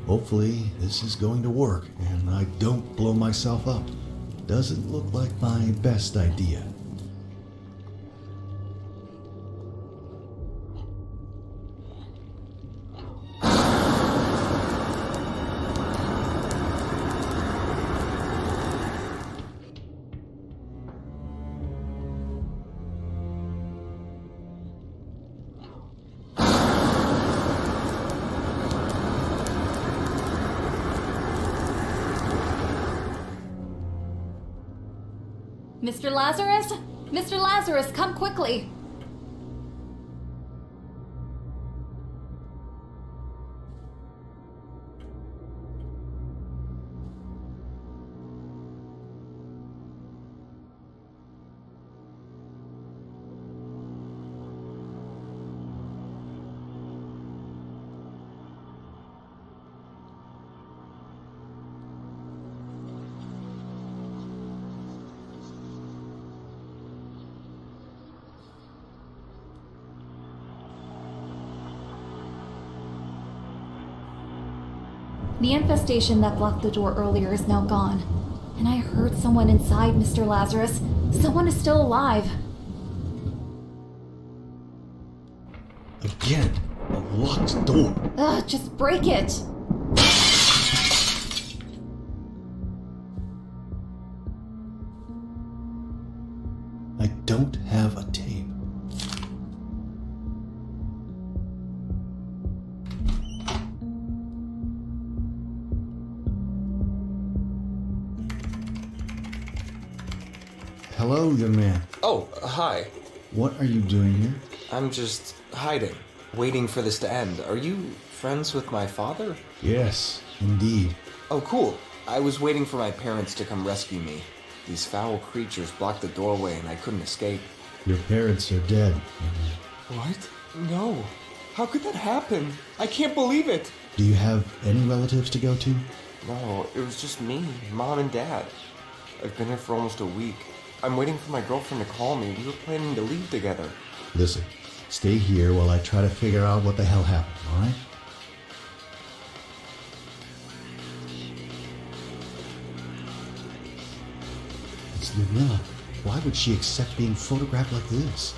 Hopefully, this is going to work and I don't blow myself up. Doesn't look like my best idea. Mr. Lazarus? Mr. Lazarus, come quickly! The infestation that blocked the door earlier is now gone. And I heard someone inside, Mr. Lazarus. Someone is still alive. Again, a locked door. Ugh, just break it! I don't have a tape. Hello, young man. Oh, hi. What are you doing here? I'm just hiding, waiting for this to end. Are you friends with my father? Yes, Indeed. Oh, cool. I was waiting for my parents to come rescue me. These foul creatures blocked the doorway and I couldn't escape. Your parents are dead. What? No. How could that happen? I can't believe it. Do you have any relatives to go to? No, it was just me, Mom and Dad. I've been here for almost a week. I'm waiting for my girlfriend to call me. We were planning to leave together. Listen, stay here while I try to figure out what the hell happened, alright? It's Lyudmila. Why would she accept being photographed like this?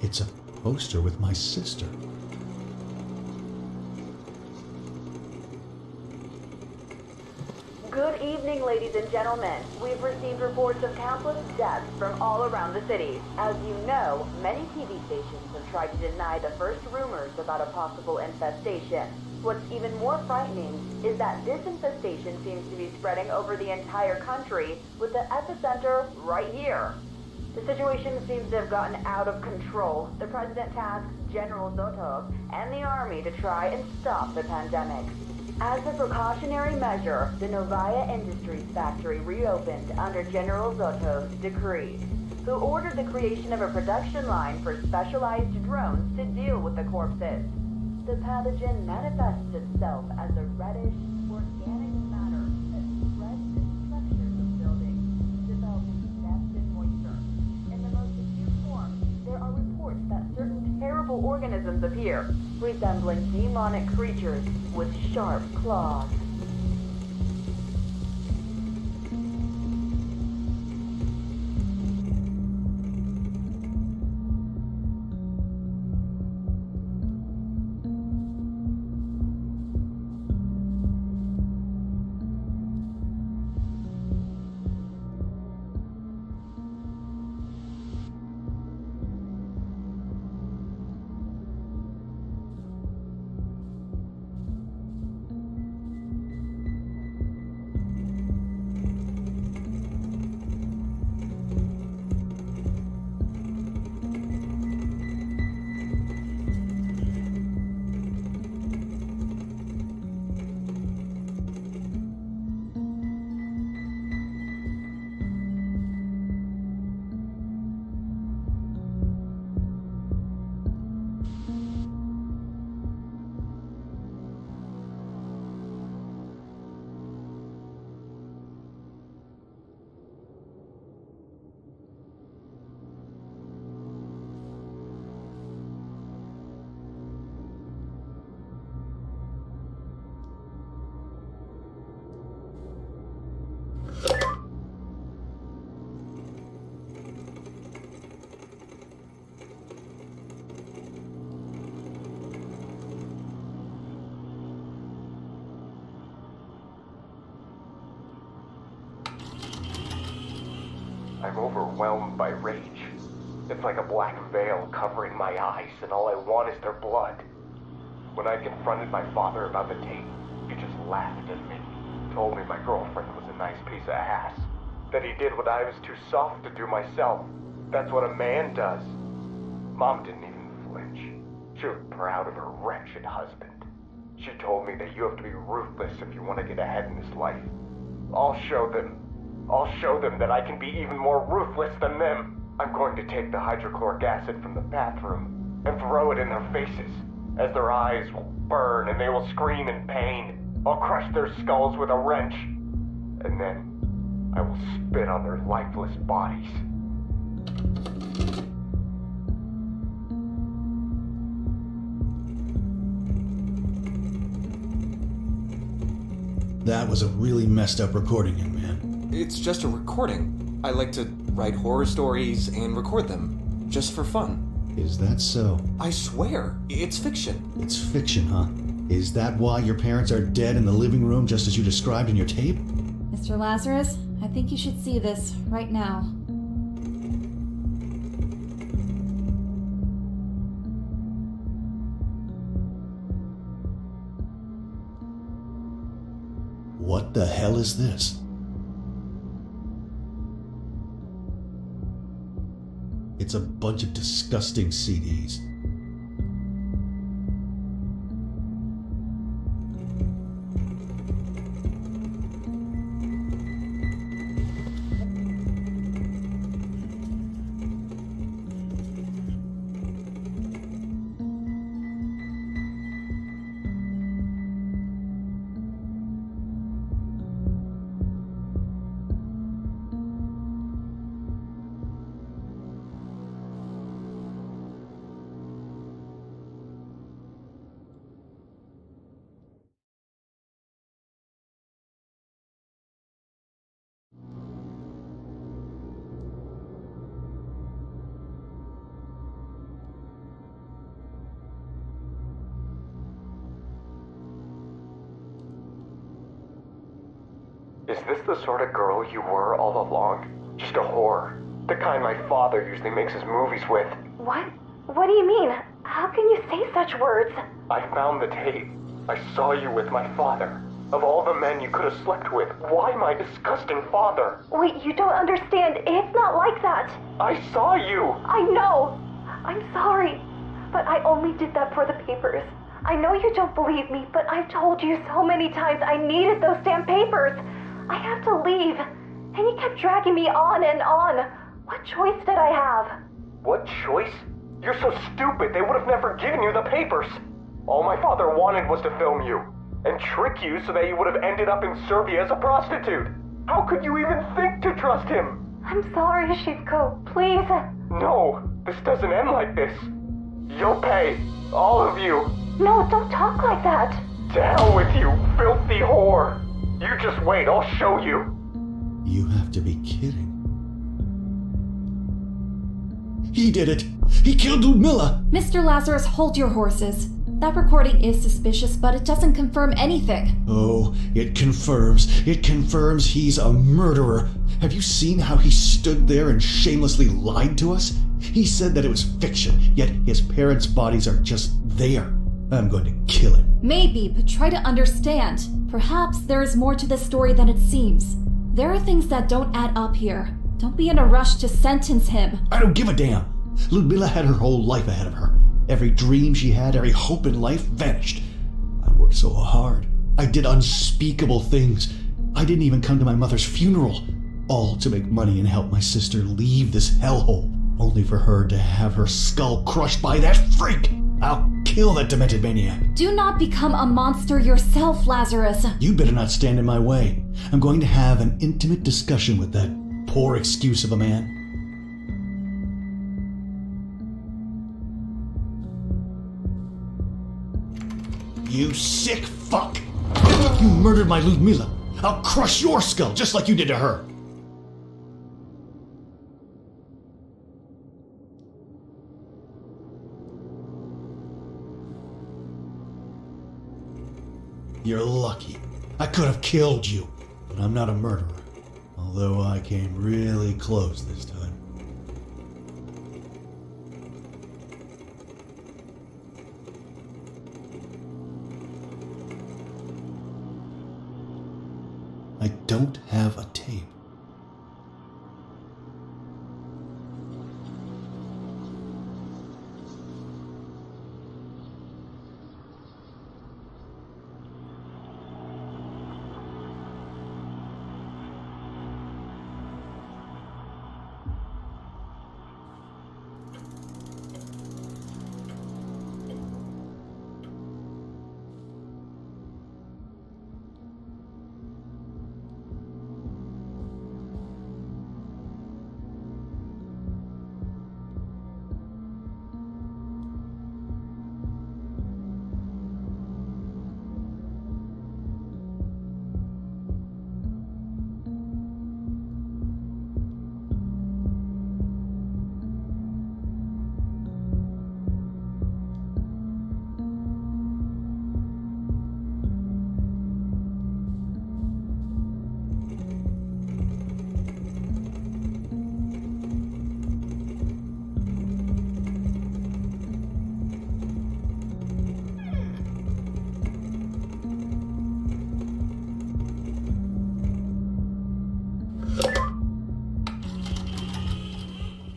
It's a poster with my sister. Good evening, ladies and gentlemen. We've received reports of countless deaths from all around the city. As you know, many TV stations have tried to deny the first rumors about a possible infestation. What's even more frightening is that this infestation seems to be spreading over the entire country, with the epicenter right here. The situation seems to have gotten out of control. The president tasks General Zotov and the army to try and stop the pandemic. As a precautionary measure, the Novaya Industries factory reopened under General Zotov's decree, who ordered the creation of a production line for specialized drones to deal with the corpses. The pathogen manifests itself as a reddish, organic matter that spreads in structures of buildings, developing depth and moisture. In the most acute form, there are reports that certain terrible organisms appear, resembling demonic creatures with sharp claws. I'm overwhelmed by rage. It's like a black veil covering my eyes, and all I want is their blood. When I confronted my father about the tape, he just laughed at me, told me my girlfriend was a nice piece of ass, that he did what I was too soft to do myself. That's what a man does. Mom didn't even flinch. She was proud of her wretched husband. She told me that you have to be ruthless if you want to get ahead in this life. I'll show them that I can be even more ruthless than them. I'm going to take the hydrochloric acid from the bathroom and throw it in their faces, as their eyes will burn and they will scream in pain. I'll crush their skulls with a wrench, and then I will spit on their lifeless bodies. That was a really messed up recording, young man. It's just a recording. I like to write horror stories and record them, just for fun. Is that so? I swear, it's fiction. It's fiction, huh? Is that why your parents are dead in the living room just as you described in your tape? Mr. Lazarus, I think you should see this right now. the hell is this? It's a bunch of disgusting CDs. Is this the sort of girl you were all along? Just a whore? The kind my father usually makes his movies with? What? What do you mean? How can you say such words? I found the tape. I saw you with my father. Of all the men you could have slept with, why my disgusting father? Wait, you don't understand. It's not like that. I saw you! I know. I'm sorry. But I only did that for the papers. I know you don't believe me, but I've told you so many times I needed those damn papers. I have to leave. And you kept dragging me on and on. What choice did I have? What choice? You're so stupid, they would have never given you the papers. All my father wanted was to film you, and trick you so that you would have ended up in Serbia as a prostitute. How could you even think to trust him? I'm sorry, Shivko. Please. No, this doesn't end like this. You'll pay. All of you. No, don't talk like that. To hell with you, filthy whore. You just wait, I'll show you. You have to be kidding. He did it! He killed Lyudmila! Mr. Lazarus, hold your horses. That recording is suspicious, but it doesn't confirm anything. Oh, it confirms he's a murderer. Have you seen how he stood there and shamelessly lied to us? He said that it was fiction, yet his parents' bodies are just there. I'm going to kill him. Maybe, but try to understand. Perhaps there is more to this story than it seems. There are things that don't add up here. Don't be in a rush to sentence him. I don't give a damn. Lyudmila had her whole life ahead of her. Every dream she had, every hope in life vanished. I worked so hard. I did unspeakable things. I didn't even come to my mother's funeral. All to make money and help my sister leave this hellhole. Only for her to have her skull crushed by that freak. I'll kill that demented maniac. Do not become a monster yourself, Lazarus. You'd better not stand in my way. I'm going to have an intimate discussion with that poor excuse of a man. You sick fuck! You murdered my Lyudmila. I'll crush your skull just like you did to her. You're lucky. I could have killed you, but I'm not a murderer. Although I came really close this time. I don't have a tape.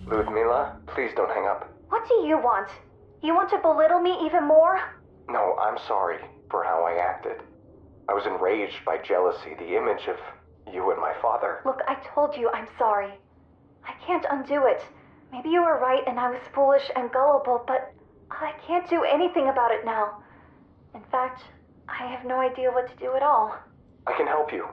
Lyudmila, please don't hang up. What do you want? You want to belittle me even more? No, I'm sorry for how I acted. I was enraged by jealousy, the image of you and my father. Look, I told you I'm sorry. I can't undo it. Maybe you were right and I was foolish and gullible, but I can't do anything about it now. In fact, I have no idea what to do at all. I can help you.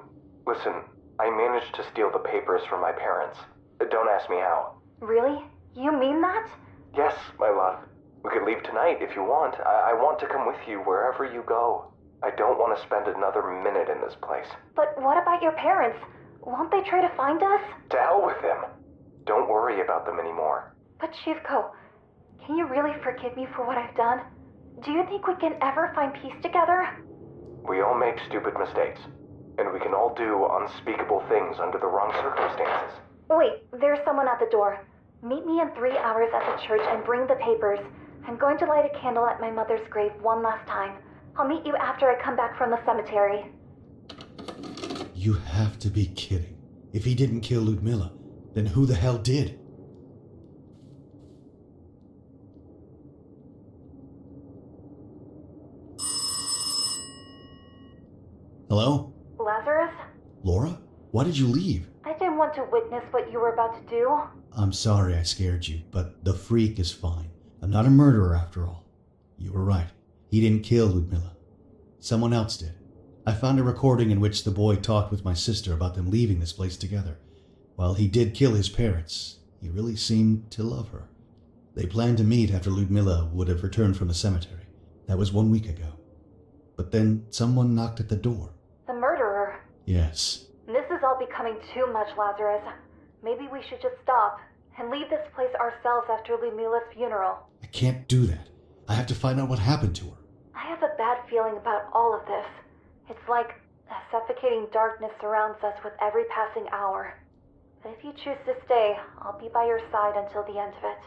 Listen, I managed to steal the papers from my parents. Don't ask me how. Really? You mean that? Yes, my love. We could leave tonight if you want. I want to come with you wherever you go. I don't want to spend another minute in this place. But what about your parents? Won't they try to find us? To hell with them. Don't worry about them anymore. But Shivko, can you really forgive me for what I've done? Do you think we can ever find peace together? We all make stupid mistakes. And we can all do unspeakable things under the wrong circumstances. Wait, there's someone at the door. Meet me in 3 hours at the church and bring the papers. I'm going to light a candle at my mother's grave one last time. I'll meet you after I come back from the cemetery. You have to be kidding. If he didn't kill Lyudmila, then who the hell did? Hello? Lazarus? Laura? Why did you leave? I didn't want to witness what you were about to do. I'm sorry I scared you, but the freak is fine. I'm not a murderer after all. You were right. He didn't kill Lyudmila. Someone else did. I found a recording in which the boy talked with my sister about them leaving this place together. While he did kill his parents, he really seemed to love her. They planned to meet after Lyudmila would have returned from the cemetery. That was 1 week ago. But then someone knocked at the door. The murderer? Yes. This is all becoming too much, Lazarus. Maybe we should just stop and leave this place ourselves after Lyudmila's funeral. I can't do that. I have to find out what happened to her. I have a bad feeling about all of this. It's like a suffocating darkness surrounds us with every passing hour. But if you choose to stay, I'll be by your side until the end of it.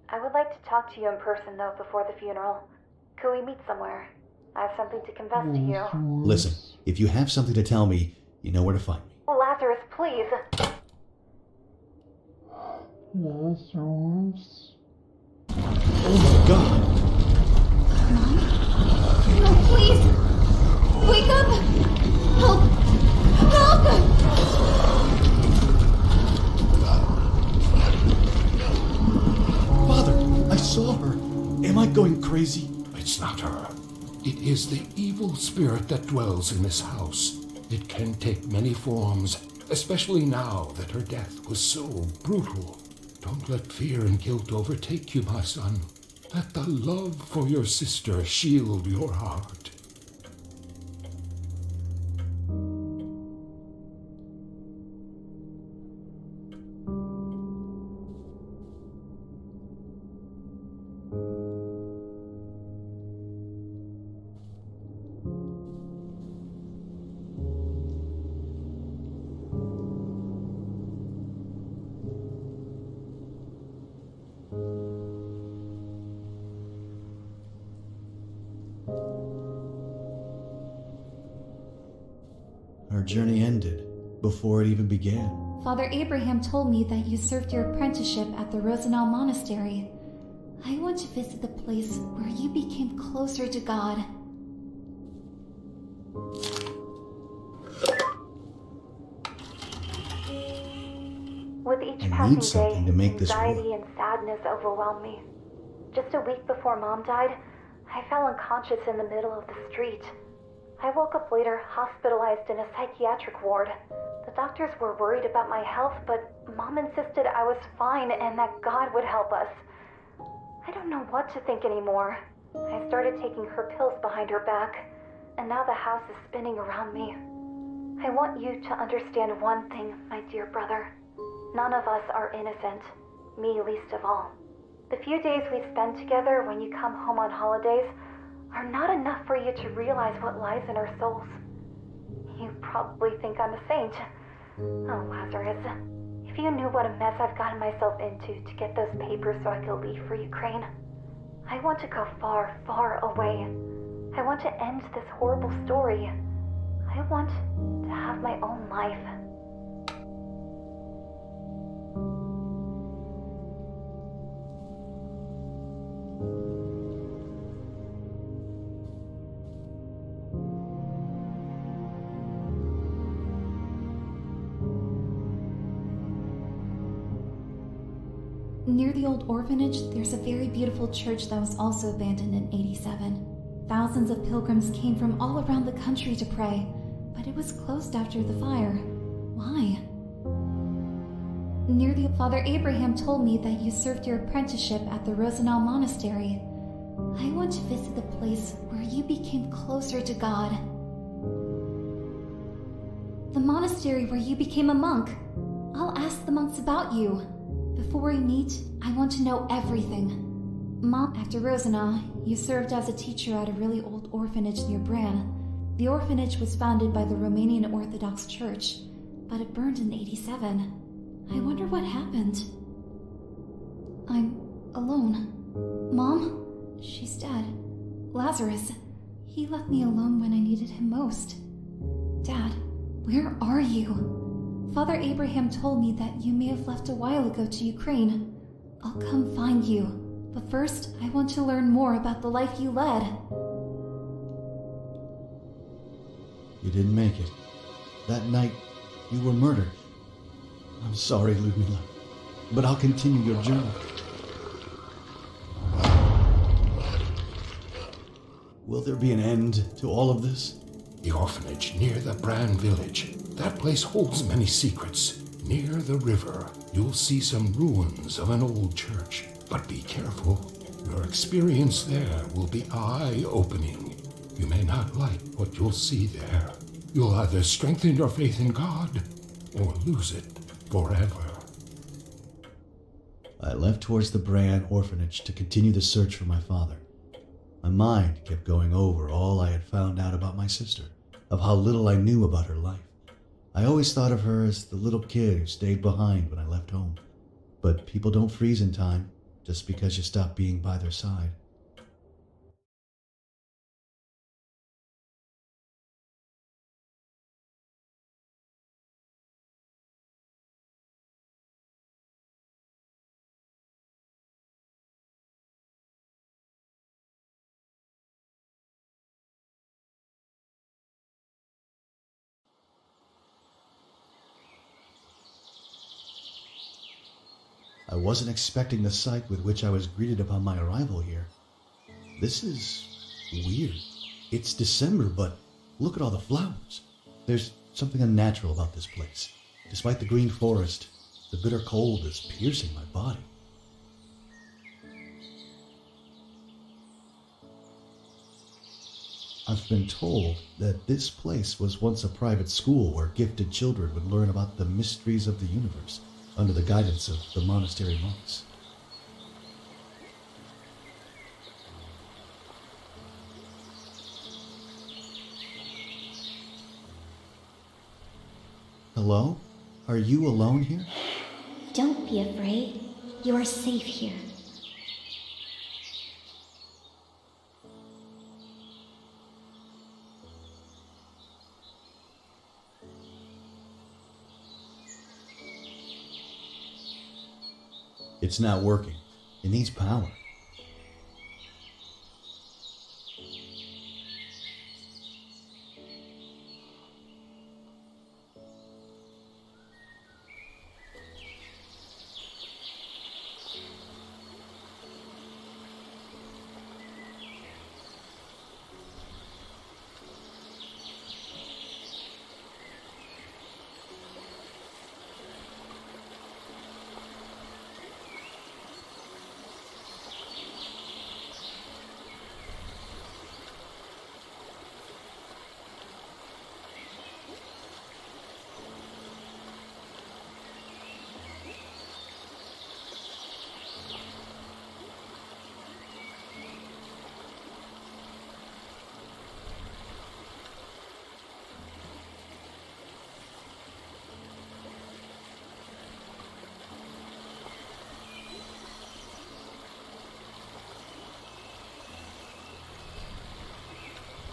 I would like to talk to you in person, though, before the funeral. Could we meet somewhere? I have something to confess to you. Listen, if you have something to tell me, you know where to find me. Lazarus, please. Lazarus. Oh my God! No, please! Wake up! Help! Help! Father, I saw her. Am I going crazy? It's not her. It is the evil spirit that dwells in this house. It can take many forms, especially now that her death was so brutal. Don't let fear and guilt overtake you, my son. Let the love for your sister shield your heart. Our journey ended before it even began. Father Abraham told me that you served your apprenticeship at the Rosenau Monastery. I want to visit the place where you became closer to God. With each I passing need something day, to make this anxiety work. and sadness overwhelmed me. Just a week before Mom died, I fell unconscious in the middle of the street. I woke up later, hospitalized in a psychiatric ward. The doctors were worried about my health, but Mom insisted I was fine and that God would help us. I don't know what to think anymore. I started taking her pills behind her back, and now the house is spinning around me. I want you to understand one thing, my dear brother. None of us are innocent, me least of all. The few days we spend together when you come home on holidays are not enough for you to realize what lies in our souls. You probably think I'm a saint. Oh, Lazarus, if you knew what a mess I've gotten myself into to get those papers so I could leave for Ukraine. I want to go far, far away. I want to end this horrible story. I want to have my own life. Near the old orphanage, there's a very beautiful church that was also abandoned in 87. Thousands of pilgrims came from all around the country to pray, but it was closed after the fire. Why? Near the Father Abraham told me that you served your apprenticeship at the Rosenau Monastery. I want to visit the place where you became closer to God. The monastery where you became a monk. I'll ask the monks about you. Before we meet, I want to know everything. Mom, after Rosenau, you served as a teacher at a really old orphanage near Bran. The orphanage was founded by the Romanian Orthodox Church, but it burned in 87. I wonder what happened. I'm alone. Mom? She's dead. Lazarus, he left me alone when I needed him most. Dad, where are you? Father Abraham told me that you may have left a while ago to Ukraine. I'll come find you, but first I want to learn more about the life you led. You didn't make it. That night, you were murdered. I'm sorry, Lyudmila, but I'll continue your journey. Will there be an end to all of this? The orphanage near the Bran village. That place holds many secrets. Near the river, you'll see some ruins of an old church. But be careful. Your experience there will be eye-opening. You may not like what you'll see there. You'll either strengthen your faith in God or lose it forever. I left towards the Bran orphanage to continue the search for my father. My mind kept going over all I had found out about my sister, of how little I knew about her life. I always thought of her as the little kid who stayed behind when I left home. But people don't freeze in time just because you stop being by their side. I wasn't expecting the sight with which I was greeted upon my arrival here. This is weird. It's December, but look at all the flowers. There's something unnatural about this place. Despite the green forest, the bitter cold is piercing my body. I've been told that this place was once a private school where gifted children would learn about the mysteries of the universe under the guidance of the monastery monks. Hello? Are you alone here? Don't be afraid. You are safe here. It's not working. It needs power.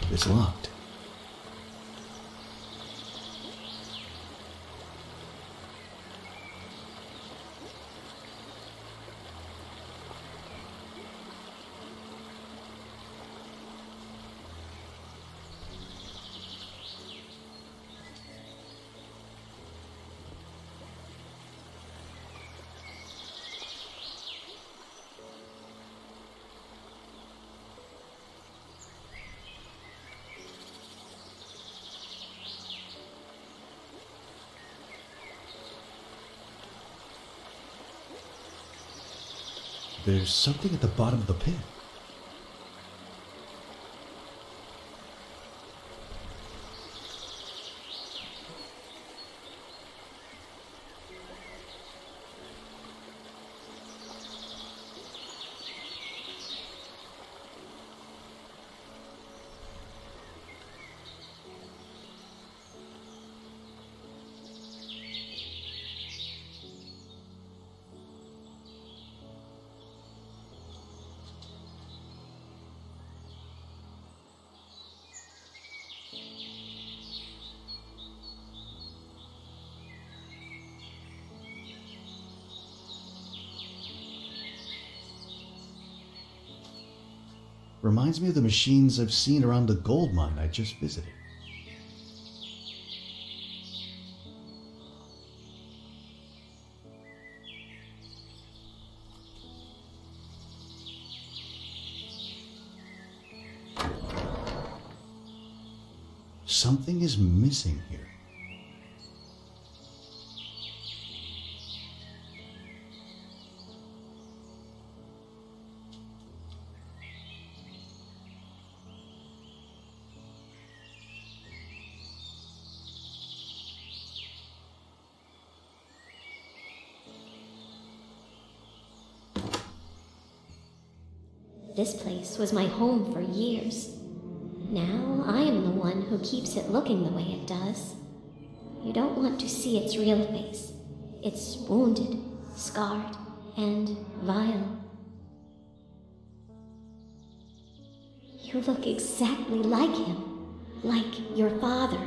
It's locked. there's something at the bottom of the pit. Reminds me of the machines I've seen around the gold mine I just visited. Something is missing here. This place was my home for years. Now I am the one who keeps it looking the way it does. You don't want to see its real face. It's wounded, scarred, and vile. You look exactly like him. Like your father.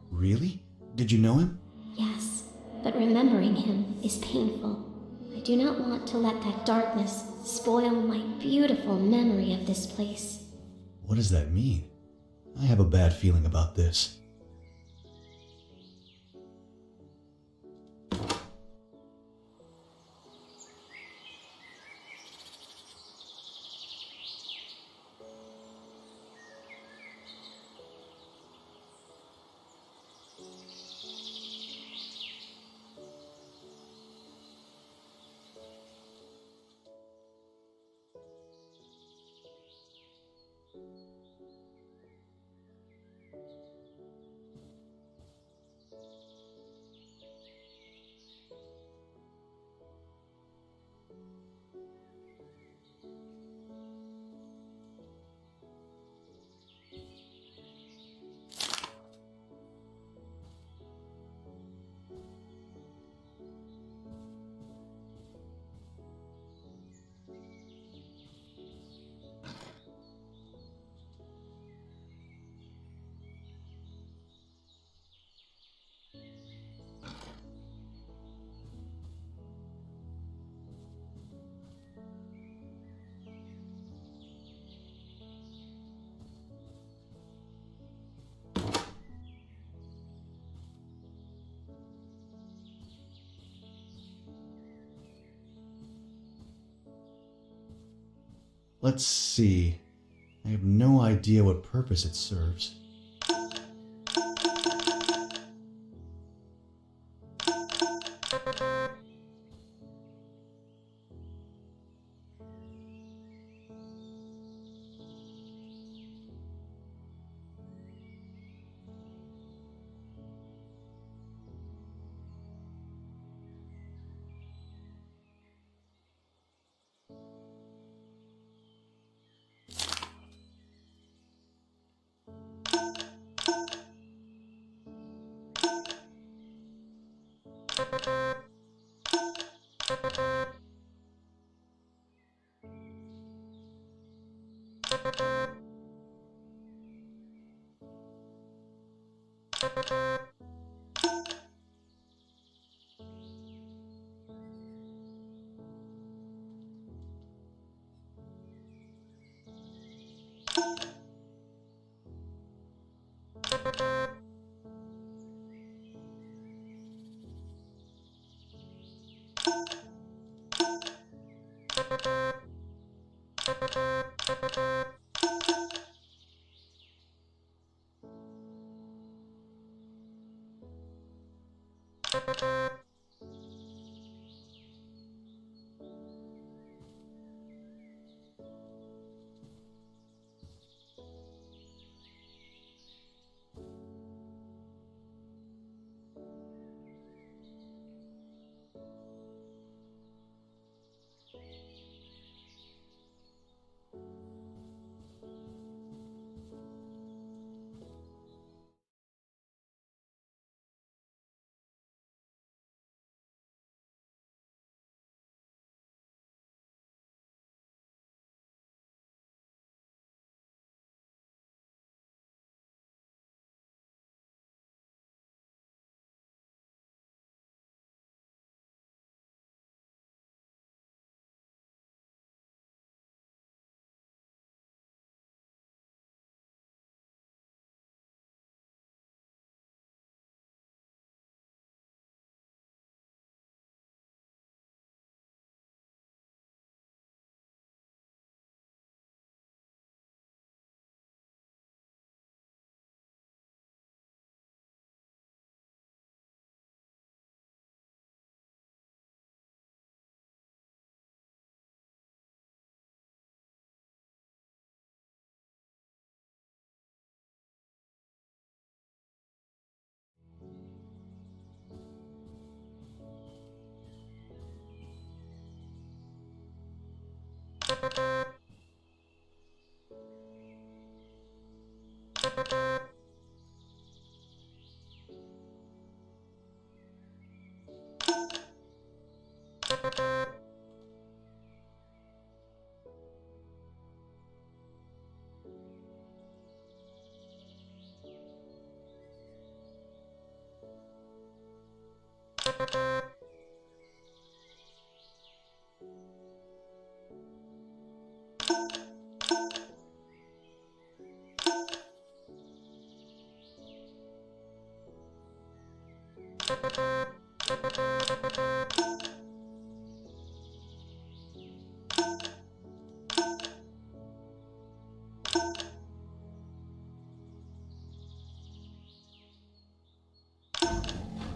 Really? Did you know him? Yes, but remembering him is painful. I do not want to let that darkness spoil my beautiful memory of this place. What does that mean? I have a bad feeling about this. Let's see. I have no idea what purpose it serves.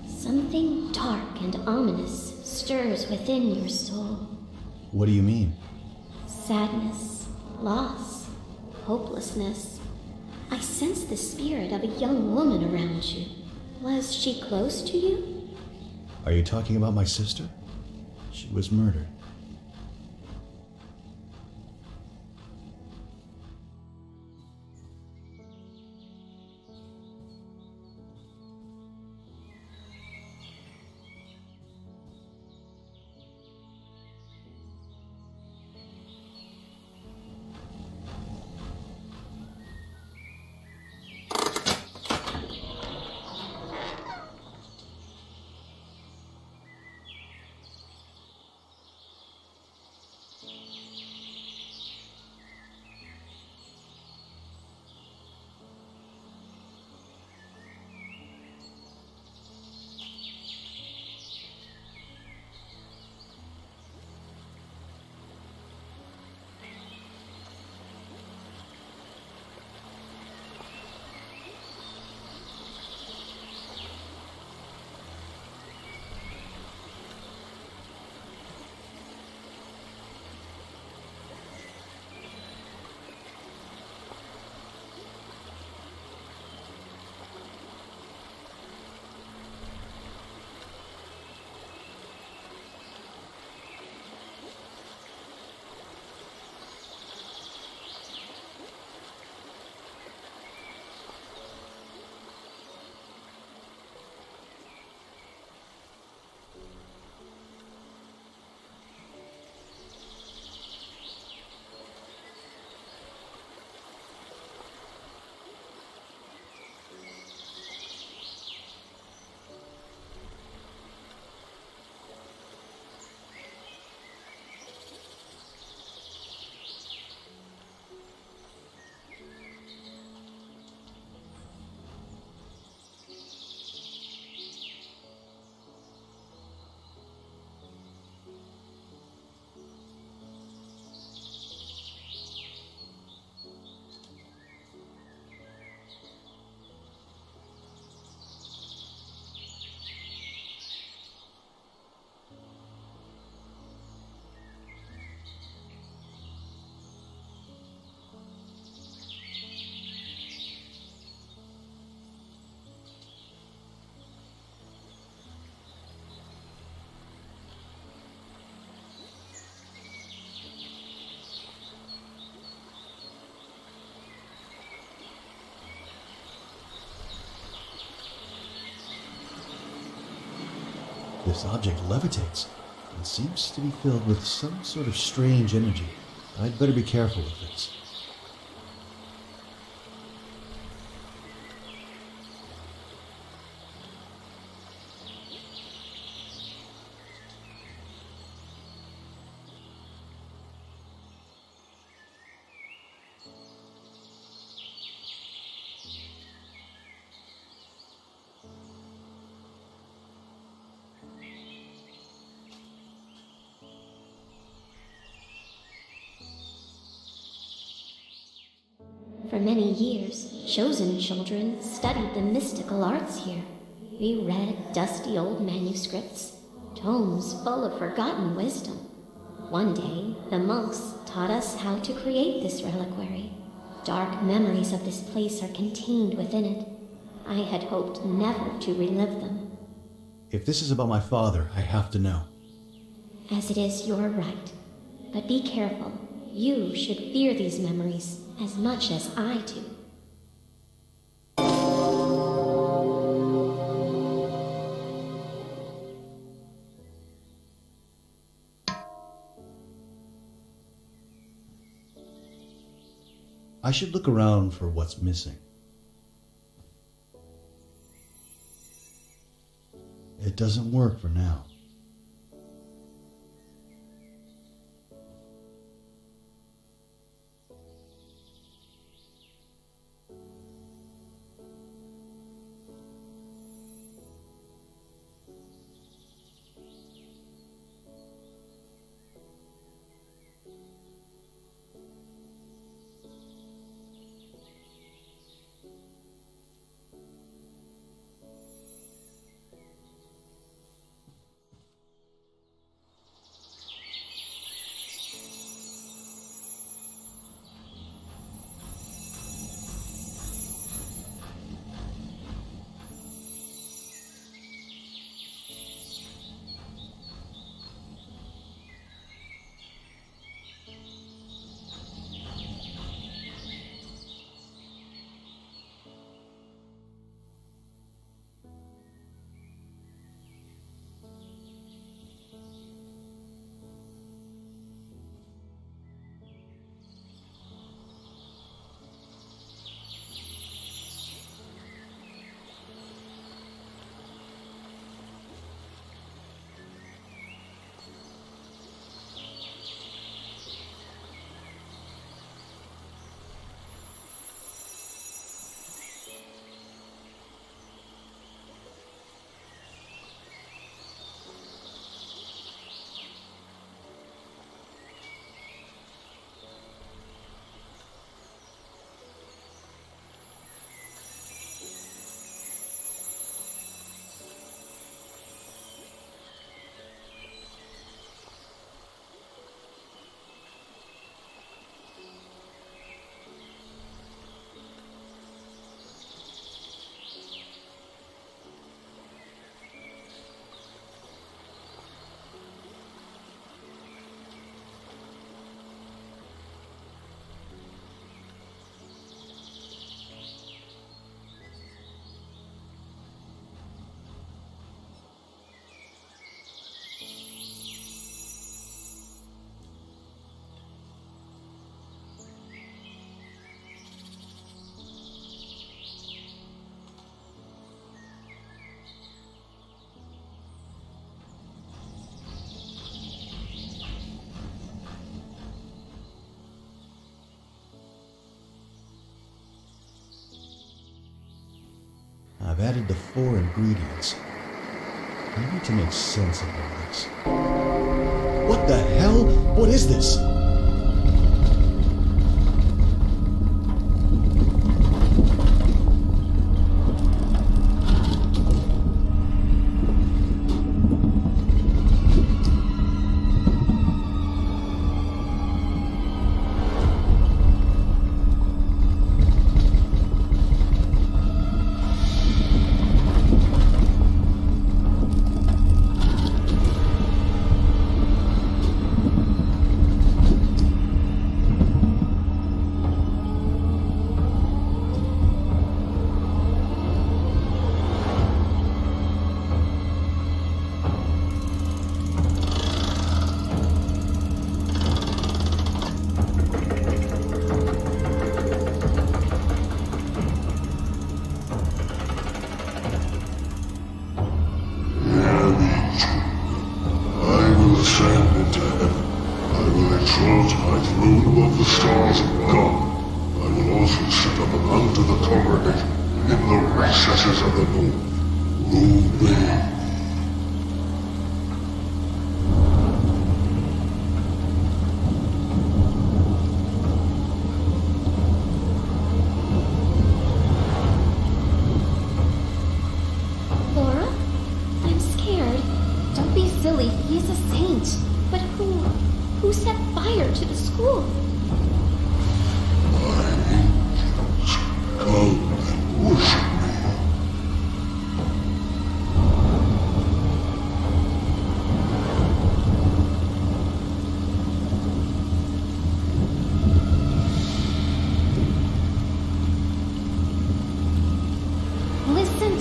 Something dark and ominous stirs within your soul. What do you mean? Sadness, loss, hopelessness. I sense the spirit of a young woman around you. Was she close to you? Are you talking about my sister? She was murdered. This object levitates and seems to be filled with some sort of strange energy. I'd better be careful with this. For many years, chosen children studied the mystical arts here. We read dusty old manuscripts, tomes full of forgotten wisdom. One day, the monks taught us how to create this reliquary. Dark memories of this place are contained within it. I had hoped never to relive them. If this is about my father, I have to know. As it is your right. But be careful. You should fear these memories as much as I do. I should look around for what's missing. It doesn't work for now. I've added the 4 ingredients. I need to make sense of all this. What the hell? What is this?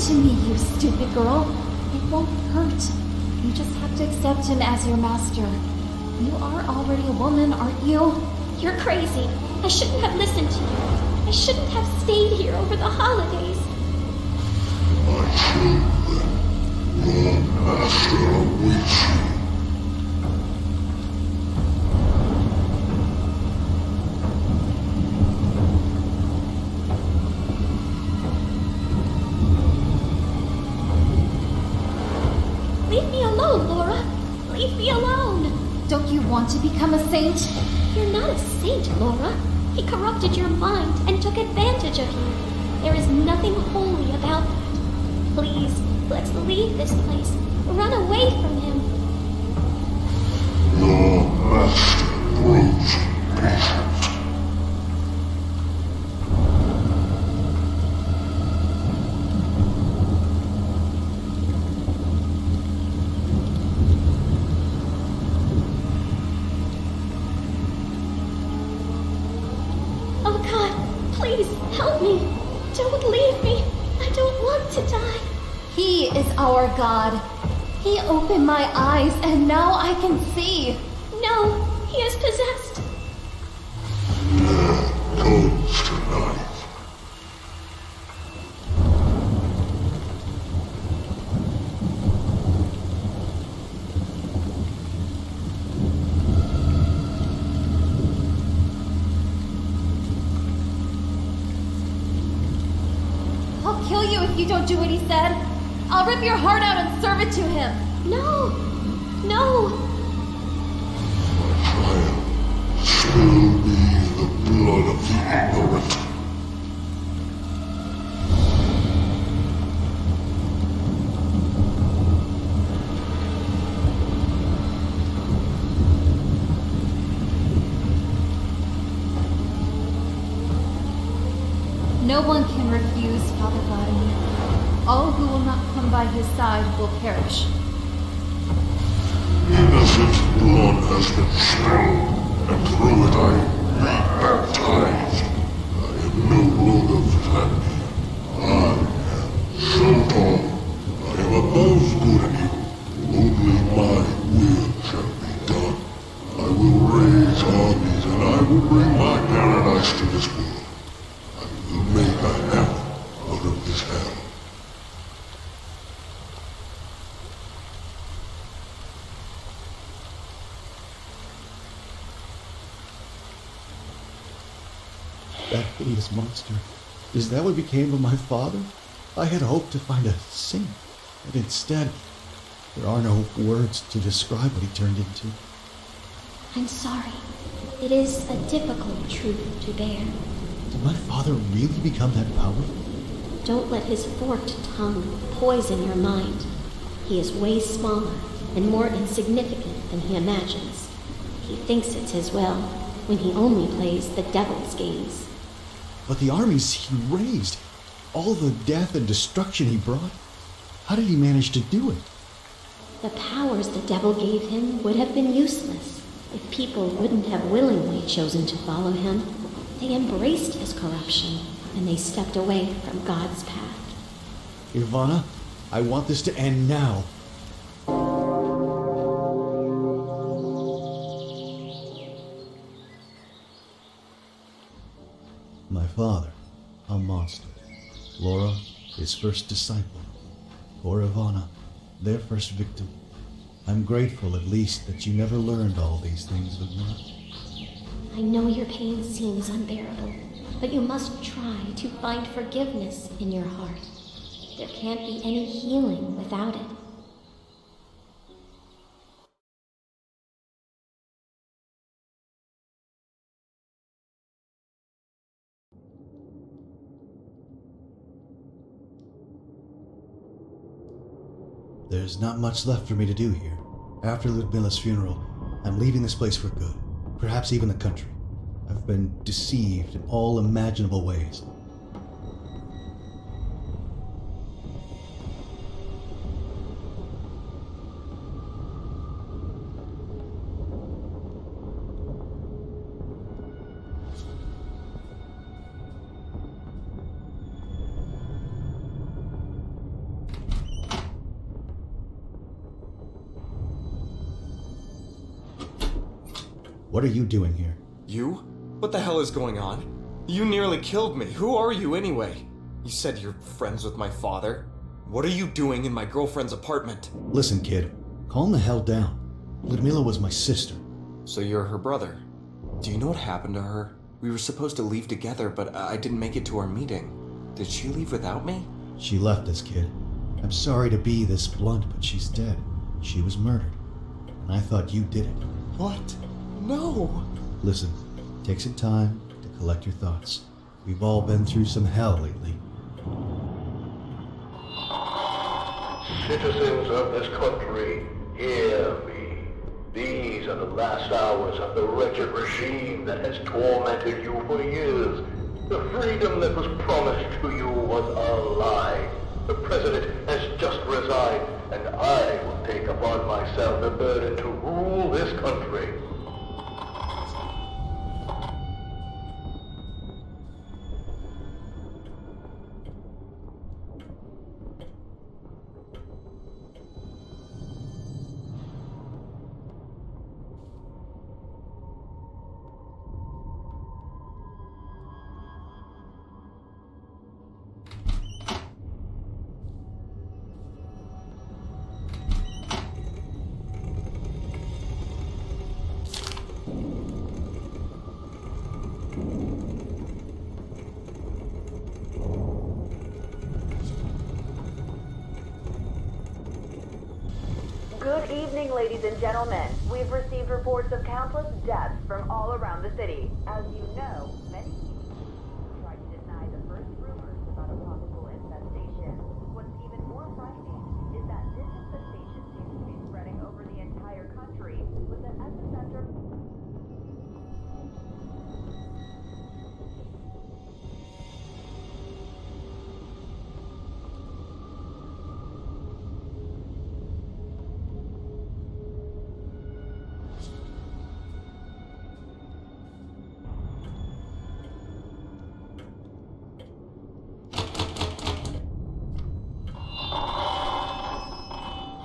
To me, you stupid girl. It won't hurt. You just have to accept him as your master. You are already a woman, aren't you? You're crazy. I shouldn't have listened to you. I shouldn't have stayed here over the holidays. My children, Your master awaits you. Leave me alone, Laura. Leave me alone. Don't you want to become a saint? You're not a saint, Laura. He corrupted your mind and took advantage of you. There is nothing holy about that. Please, let's leave this place. Run away from him. Your master grows impatient. Oh God, please help me. Don't leave me. I don't want to die. He is our God. He opened my eyes and now I can see. No, he is possessed. There goes tonight. I'll kill you if you don't do what he said. I'll rip your heart out and serve it to him. No, no. Still be the blood of the ignorant. No one can refuse Father Vladimir. All who will not come by his side will perish. Innocent blood has been spilled, and through it I am rebaptized. I am no longer flesh. I am Sultan. I am above good and evil. Only my will shall be done. I will raise armies, and I will bring my paradise to this world. I will make a hell out of this hell. That hideous monster. Is that what became of my father? I had hoped to find a saint, but instead, there are no words to describe what he turned into. I'm sorry. It is a difficult truth to bear. Did my father really become that powerful? Don't let his forked tongue poison your mind. He is way smaller and more insignificant than he imagines. He thinks it's his will, when he only plays the devil's games. But the armies he raised, all the death and destruction he brought, how did he manage to do it? The powers the devil gave him would have been useless if people wouldn't have willingly chosen to follow him. They embraced his corruption, and they stepped away from God's path. Ivana, I want this to end now. My father, a monster. Laura, his first disciple. Poor Ivana, their first victim. I'm grateful at least that you never learned all these things, Lyudmila. I know your pain seems unbearable, but you must try to find forgiveness in your heart. There can't be any healing without it. There's not much left for me to do here. After Lyudmila's funeral, I'm leaving this place for good. Perhaps even the country. I've been deceived in all imaginable ways. What are you doing here? You? What the hell is going on? You nearly killed me. Who are you anyway? You said you're friends with my father. What are you doing in my girlfriend's apartment? Listen, kid, calm the hell down. Lyudmila was my sister. So you're her brother. Do you know what happened to her? We were supposed to leave together, but I didn't make it to our meeting. Did she leave without me? She left us, kid. I'm sorry to be this blunt, but she's dead. She was murdered. And I thought you did it. What? No! Listen, take some time to collect your thoughts. We've all been through some hell lately. Citizens of this country, hear me. These are the last hours of the wretched regime that has tormented you for years. The freedom that was promised to you was a lie. The president has just resigned, and I will take upon myself the burden to rule this country. Good evening, ladies and gentlemen. We've received reports of countless deaths from all around the city. As you know, many people try to deny the first rumors about a possible infestation. What's even more frightening is that this infestation seems to be spreading over the entire country, with an epicenter.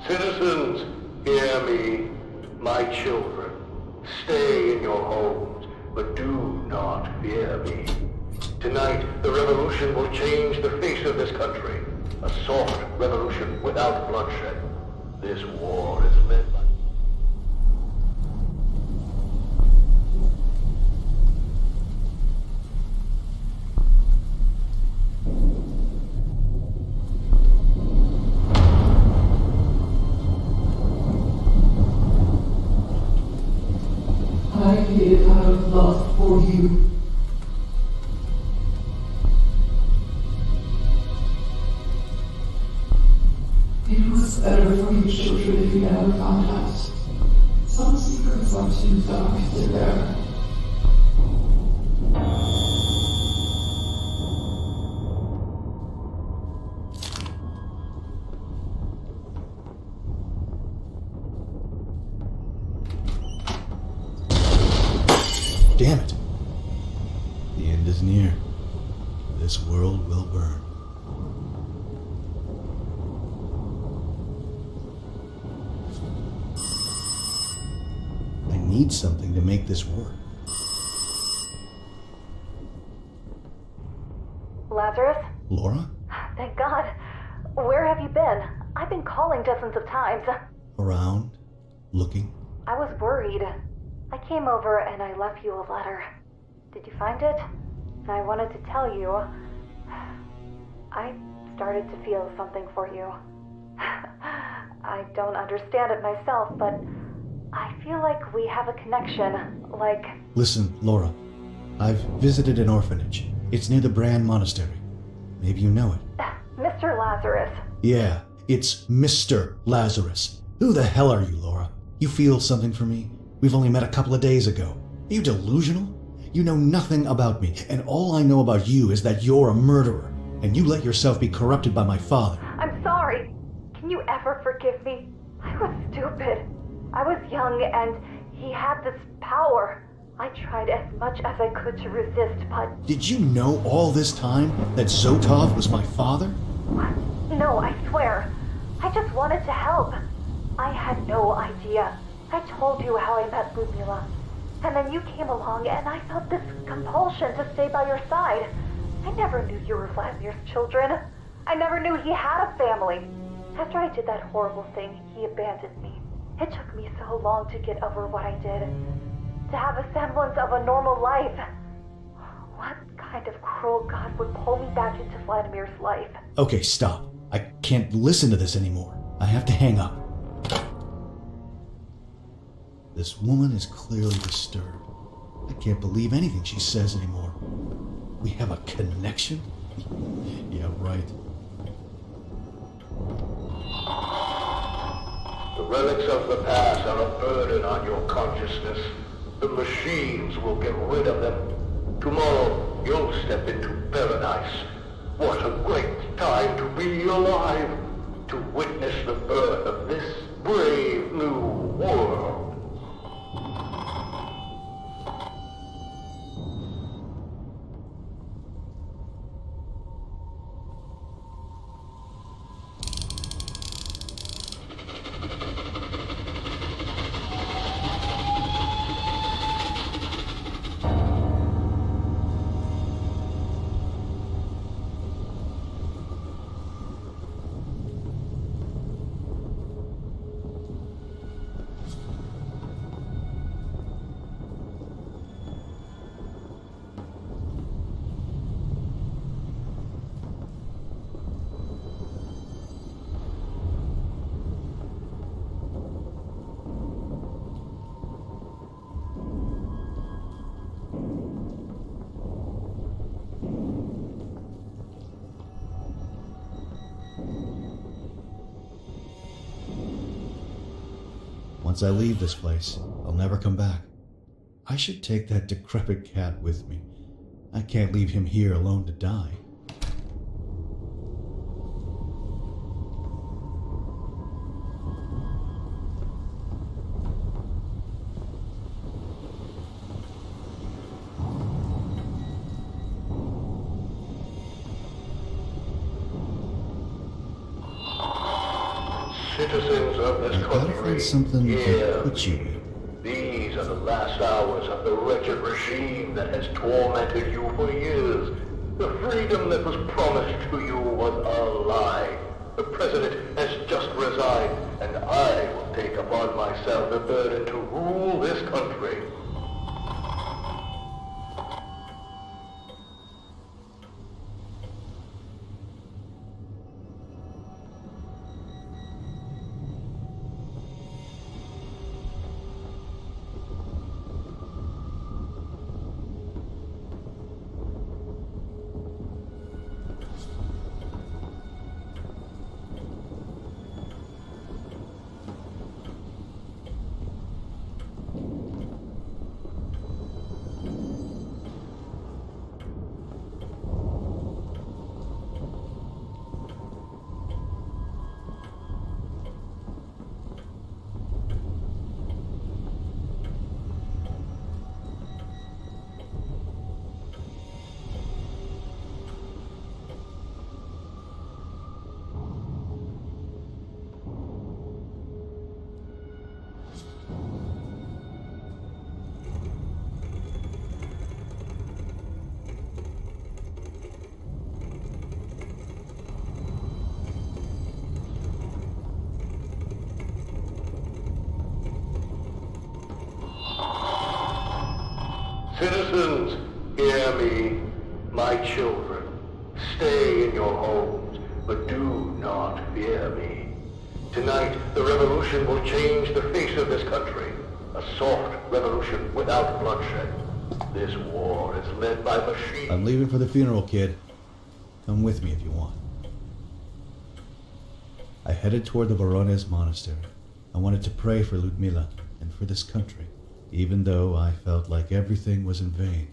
Citizens, hear me. My children, stay in your homes, but do not fear me. Tonight, the revolution will change the face of this country. A soft revolution without bloodshed. This war is led by... I did it out of love for you. It was better for you children if you never found out. Some secrets are too dark to bear. Damn it. The end is near. This world will burn. I need something to make this work. Lazarus? Laura? Thank God. Where have you been? I've been calling dozens of times. Around? Looking? I was worried. I came over and I left you a letter. Did you find it? And I wanted to tell you, I started to feel something for you. I don't understand it myself, but I feel like we have a connection, like... Listen, Laura. I've visited an orphanage. It's near the Brand Monastery. Maybe you know it. Mr. Lazarus. Yeah, it's Mr. Lazarus. Who the hell are you, Laura? You feel something for me? We've only met a couple of days ago. Are you delusional? You know nothing about me, and all I know about you is that you're a murderer, and you let yourself be corrupted by my father. I'm sorry. Can you ever forgive me? I was stupid. I was young, and he had this power. I tried as much as I could to resist, but... Did you know all this time that Zotov was my father? No, I swear. I just wanted to help. I had no idea. I told you how I met Lyudmila. And then you came along and I felt this compulsion to stay by your side. I never knew you were Vladimir's children. I never knew he had a family. After I did that horrible thing, he abandoned me. It took me so long to get over what I did. To have a semblance of a normal life. What kind of cruel god would pull me back into Vladimir's life? Okay, stop. I can't listen to this anymore. I have to hang up. This woman is clearly disturbed. I can't believe anything she says anymore. We have a connection? Yeah, right. The relics of the past are a burden on your consciousness. The machines will get rid of them. Tomorrow, you'll step into paradise. What a great time to be alive! To witness the birth of this brave new world. Once I leave this place, I'll never come back. I should take that decrepit cat with me. I can't leave him here alone to die. Citizens of this Gotta find country, something to hear put you me. in. These are the last hours of the wretched regime that has tormented you for years. The freedom that was promised to you was a lie. The president has just resigned, and I will take upon myself the burden to rule this country. Citizens, hear me. My children, stay in your homes, but do not fear me. Tonight, the revolution will change the face of this country. A soft revolution without bloodshed. This war is led by machines. I'm leaving for the funeral, kid. Come with me if you want. I headed toward the Voronezh monastery. I wanted to pray for Lyudmila and for this country, even though I felt like everything was in vain.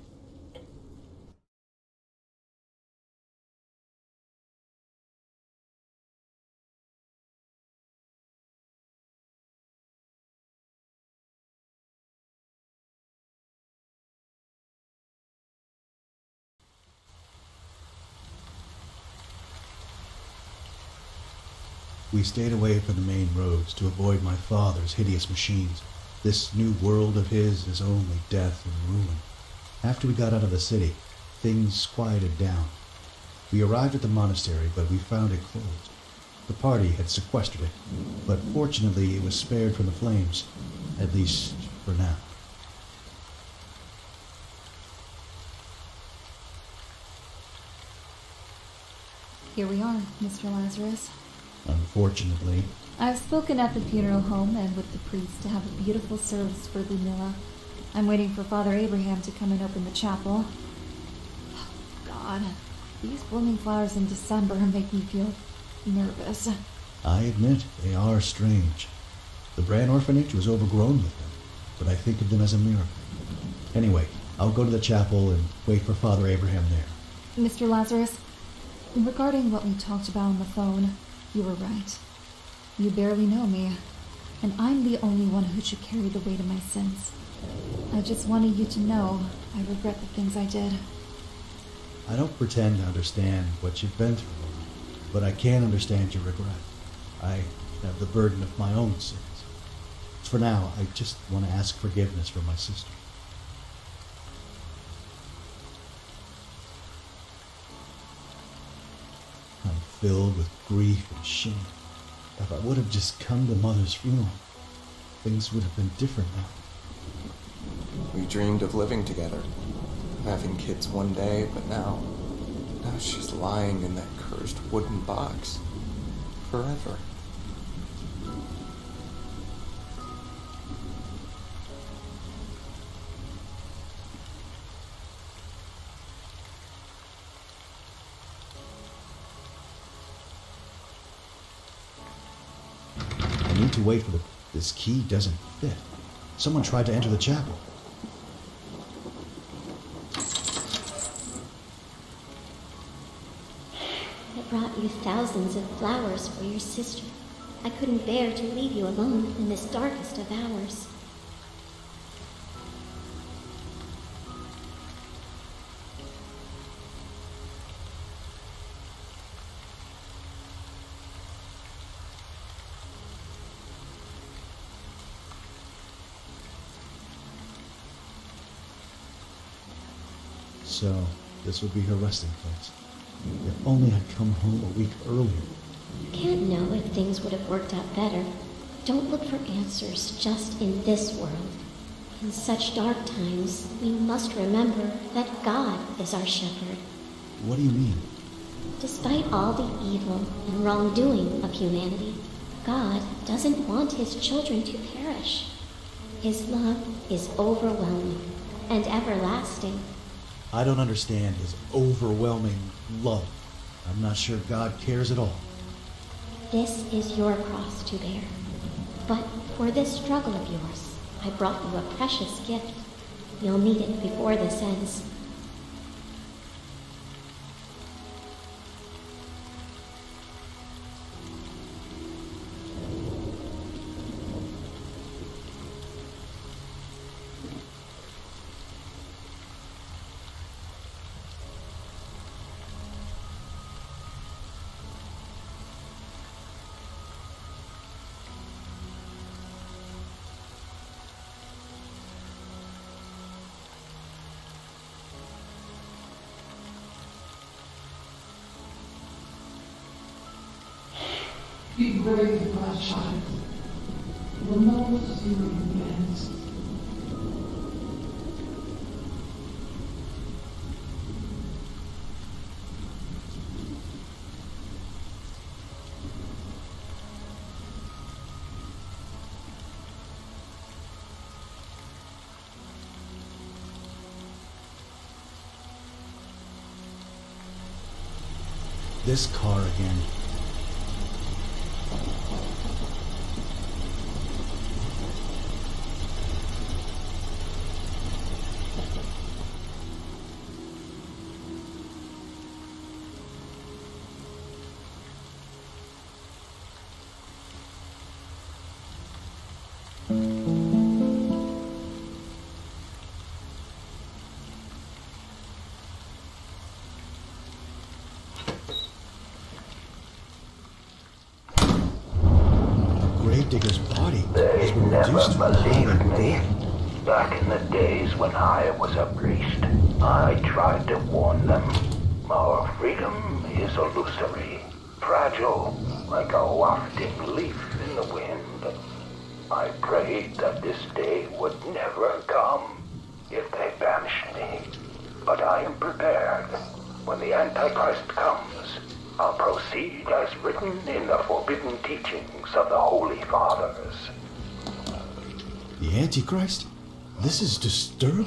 We stayed away from the main roads to avoid my father's hideous machines. This new world of his is only death and ruin. After we got out of the city, things quieted down. We arrived at the monastery, but we found it closed. The party had sequestered it, but fortunately it was spared from the flames, at least for now. Here we are, Mr. Lazarus. Unfortunately, I've spoken at the funeral home and with the priest to have a beautiful service for Lyudmila. I'm waiting for Father Abraham to come and open the chapel. Oh, God, these blooming flowers in December make me feel nervous. I admit they are strange. The Bran orphanage was overgrown with them, but I think of them as a miracle. Anyway, I'll go to the chapel and wait for Father Abraham there. Mr. Lazarus, regarding what we talked about on the phone, you were right. You barely know me, and I'm the only one who should carry the weight of my sins. I just wanted you to know I regret the things I did. I don't pretend to understand what you've been through, but I can understand your regret. I have the burden of my own sins. For now, I just want to ask forgiveness from my sister. I'm filled with grief and shame. If I would have just come to Mother's funeral, things would have been different now. We dreamed of living together, having kids one day, but now she's lying in that cursed wooden box. Forever. I need to wait for this key doesn't fit. Someone tried to enter the chapel. I brought you thousands of flowers for your sister. I couldn't bear to leave you alone in this darkest of hours. So, this would be her resting place. If only I'd come home a week earlier. You can't know if things would have worked out better. Don't look for answers just in this world. In such dark times, we must remember that God is our shepherd. What do you mean? Despite all the evil and wrongdoing of humanity, God doesn't want his children to perish. His love is overwhelming and everlasting. I don't understand his overwhelming love. I'm not sure God cares at all. This is your cross to bear. But for this struggle of yours, I brought you a precious gift. You'll need it before this ends. Be brave, my child. You will know see you in the end. This car again. Digger's body has been reduced to a pile. Back in the days when I was a priest, I tried to warn them. Our freedom is illusory, fragile, like a wafting leaf in the wind. I prayed that this day would never come if they banished me. But I am prepared. When the Antichrist comes, I'll proceed as written in the forbidden teachings of the Holy Fathers. The Antichrist? This is disturbing.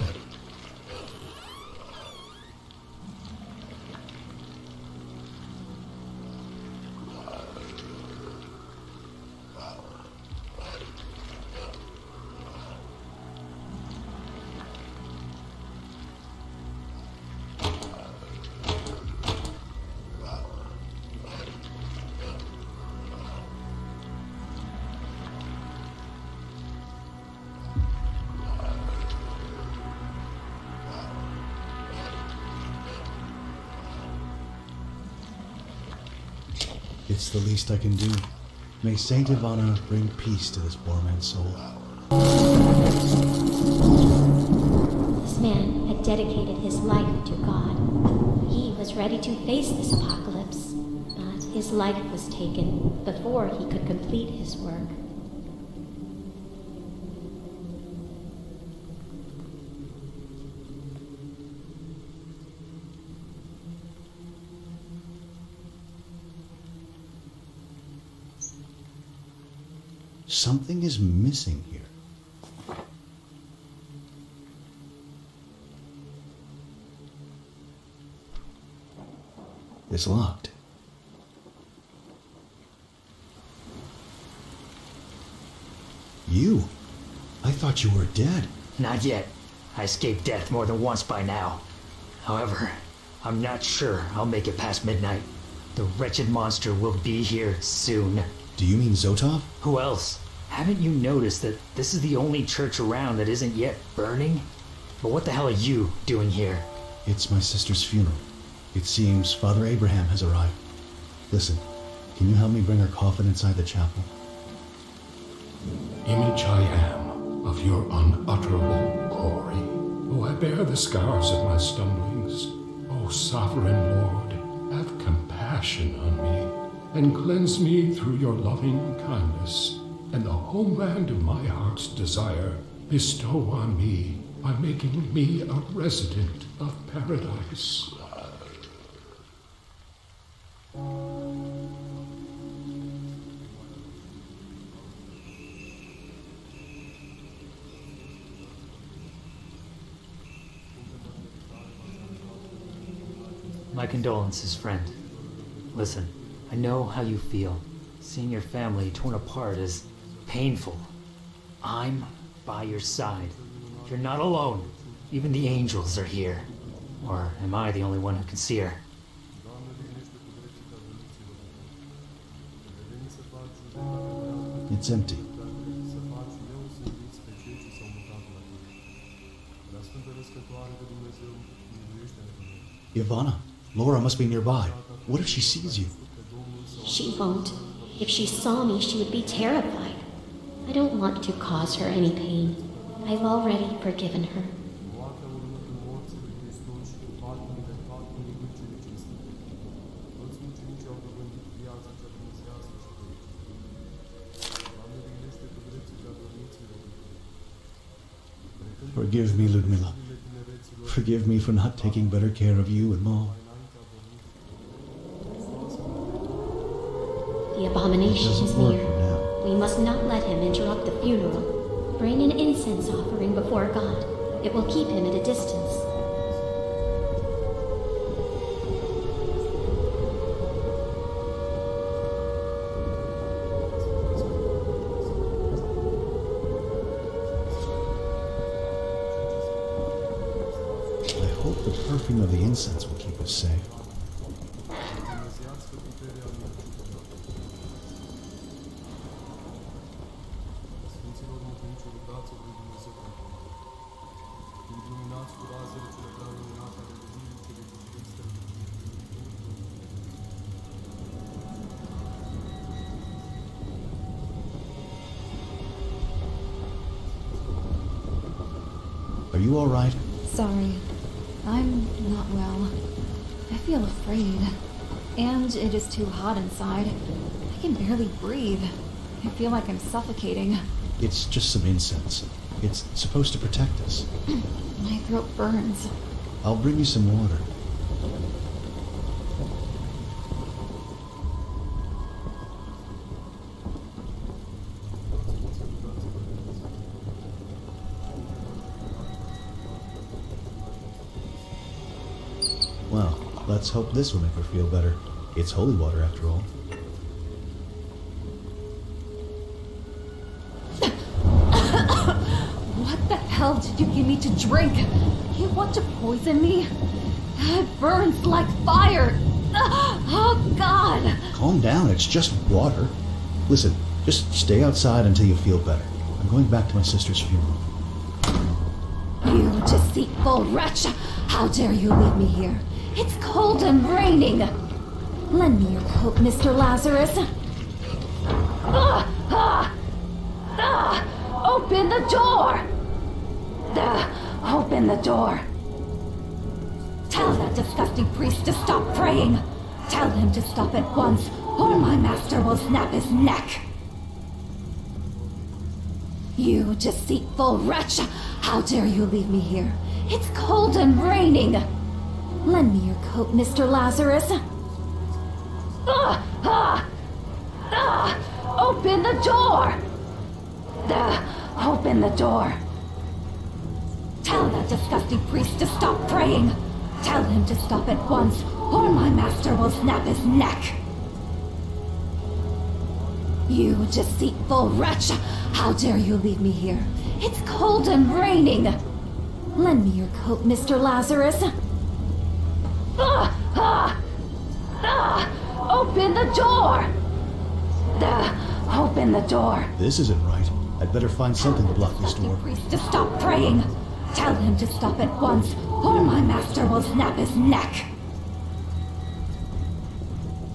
It's the least I can do. May Saint Ivana bring peace to this poor man's soul. This man had dedicated his life to God. He was ready to face this apocalypse, but his life was taken before he could complete his work. Something is missing here. It's locked. You? I thought you were dead. Not yet. I escaped death more than once by now. However, I'm not sure I'll make it past midnight. The wretched monster will be here soon. Do you mean Zotov? Who else? Haven't you noticed that this is the only church around that isn't yet burning? But what the hell are you doing here? It's my sister's funeral. It seems Father Abraham has arrived. Listen, can you help me bring her coffin inside the chapel? Image I am of your unutterable glory. Oh, I bear the scars of my stumblings. Oh, sovereign Lord, have compassion on me and cleanse me through your loving kindness. And the homeland of my heart's desire bestow on me by making me a resident of paradise. My condolences, friend. Listen, I know how you feel. Seeing your family torn apart is painful. I'm by your side. You're not alone. Even the angels are here. Or am I the only one who can see her? It's empty. Ivana, Laura must be nearby. What if she sees you? She won't. If she saw me, she would be terrified. I don't want to cause her any pain. I've already forgiven her. Forgive me, Lyudmila. Forgive me for not taking better care of you and Mom. The abomination is near. We must not let him interrupt the funeral. Bring an incense offering before God. It will keep him at a distance. I hope the perfume of the incense will keep us safe. Are you all right? Sorry. I'm not well. I feel afraid. And it is too hot inside. I can barely breathe. I feel like I'm suffocating. It's just some incense. It's supposed to protect us. My throat burns. I'll bring you some water. Well, let's hope this will make her feel better. It's holy water after all. What the hell did you give me to drink? You want to poison me? It burns like fire. Oh, God. Calm down, it's just water. Listen, just stay outside until you feel better. I'm going back to my sister's funeral. You deceitful wretch! How dare you leave me here? It's cold and raining! Lend me your coat, Mr. Lazarus. Open the door! Open the door. Tell that disgusting priest to stop praying. Tell him to stop at once, or my master will snap his neck. You deceitful wretch! How dare you leave me here? It's cold and raining! Lend me your coat, Mr. Lazarus. Open the door! Open the door. Tell that disgusting priest to stop praying. Tell him to stop at once, or my master will snap his neck. You deceitful wretch! How dare you leave me here? It's cold and raining! Lend me your coat, Mr. Lazarus. Open the door! Open the door. This isn't right. I'd better find something to block this door. Priest to stop praying. Tell him to stop at once, or my master will snap his neck.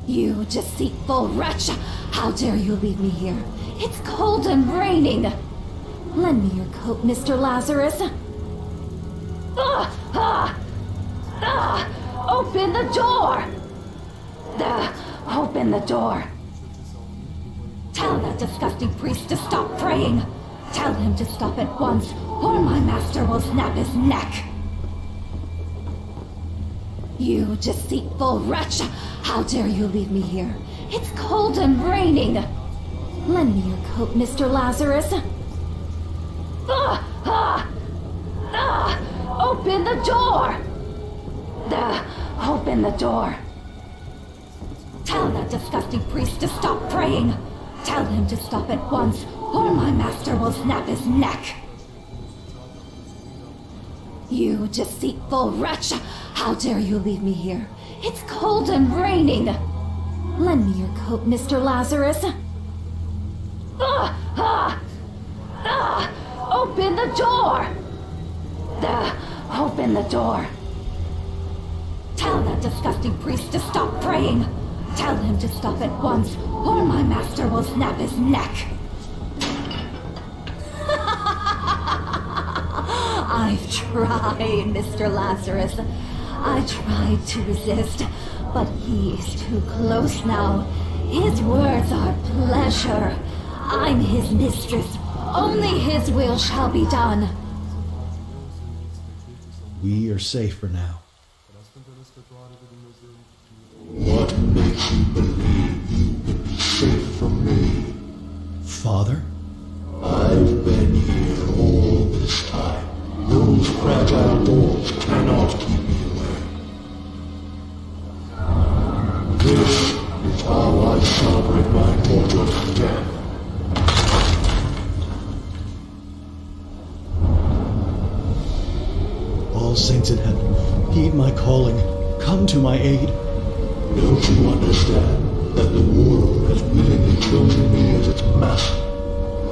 You deceitful wretch! How dare you leave me here? It's cold and raining! Lend me your coat, Mr. Lazarus. Open the door! Open the door. Tell that disgusting priest to stop praying. Tell him to stop at once, or my master will snap his neck. You deceitful wretch! How dare you leave me here? It's cold and raining! Lend me your coat, Mr. Lazarus. Open the door! Open the door. Tell that disgusting priest to stop praying. Tell him to stop at once, or my master will snap his neck. You deceitful wretch! How dare you leave me here? It's cold and raining! Lend me your coat, Mr. Lazarus. Open the door! Open the door. Tell that disgusting priest to stop praying. Tell him to stop at once, or my master will snap his neck. I've tried, Mr. Lazarus. I tried to resist, but he's too close now. His words are pleasure. I'm his mistress. Only his will shall be done. We are safe for now. What makes you believe you've been safe from me? Father? I've been here all this time. Those fragile walls cannot keep me away. This is how I celebrate my mortal death. All saints in heaven, heed my calling. Come to my aid. Don't you understand that the world has willingly chosen me as its master?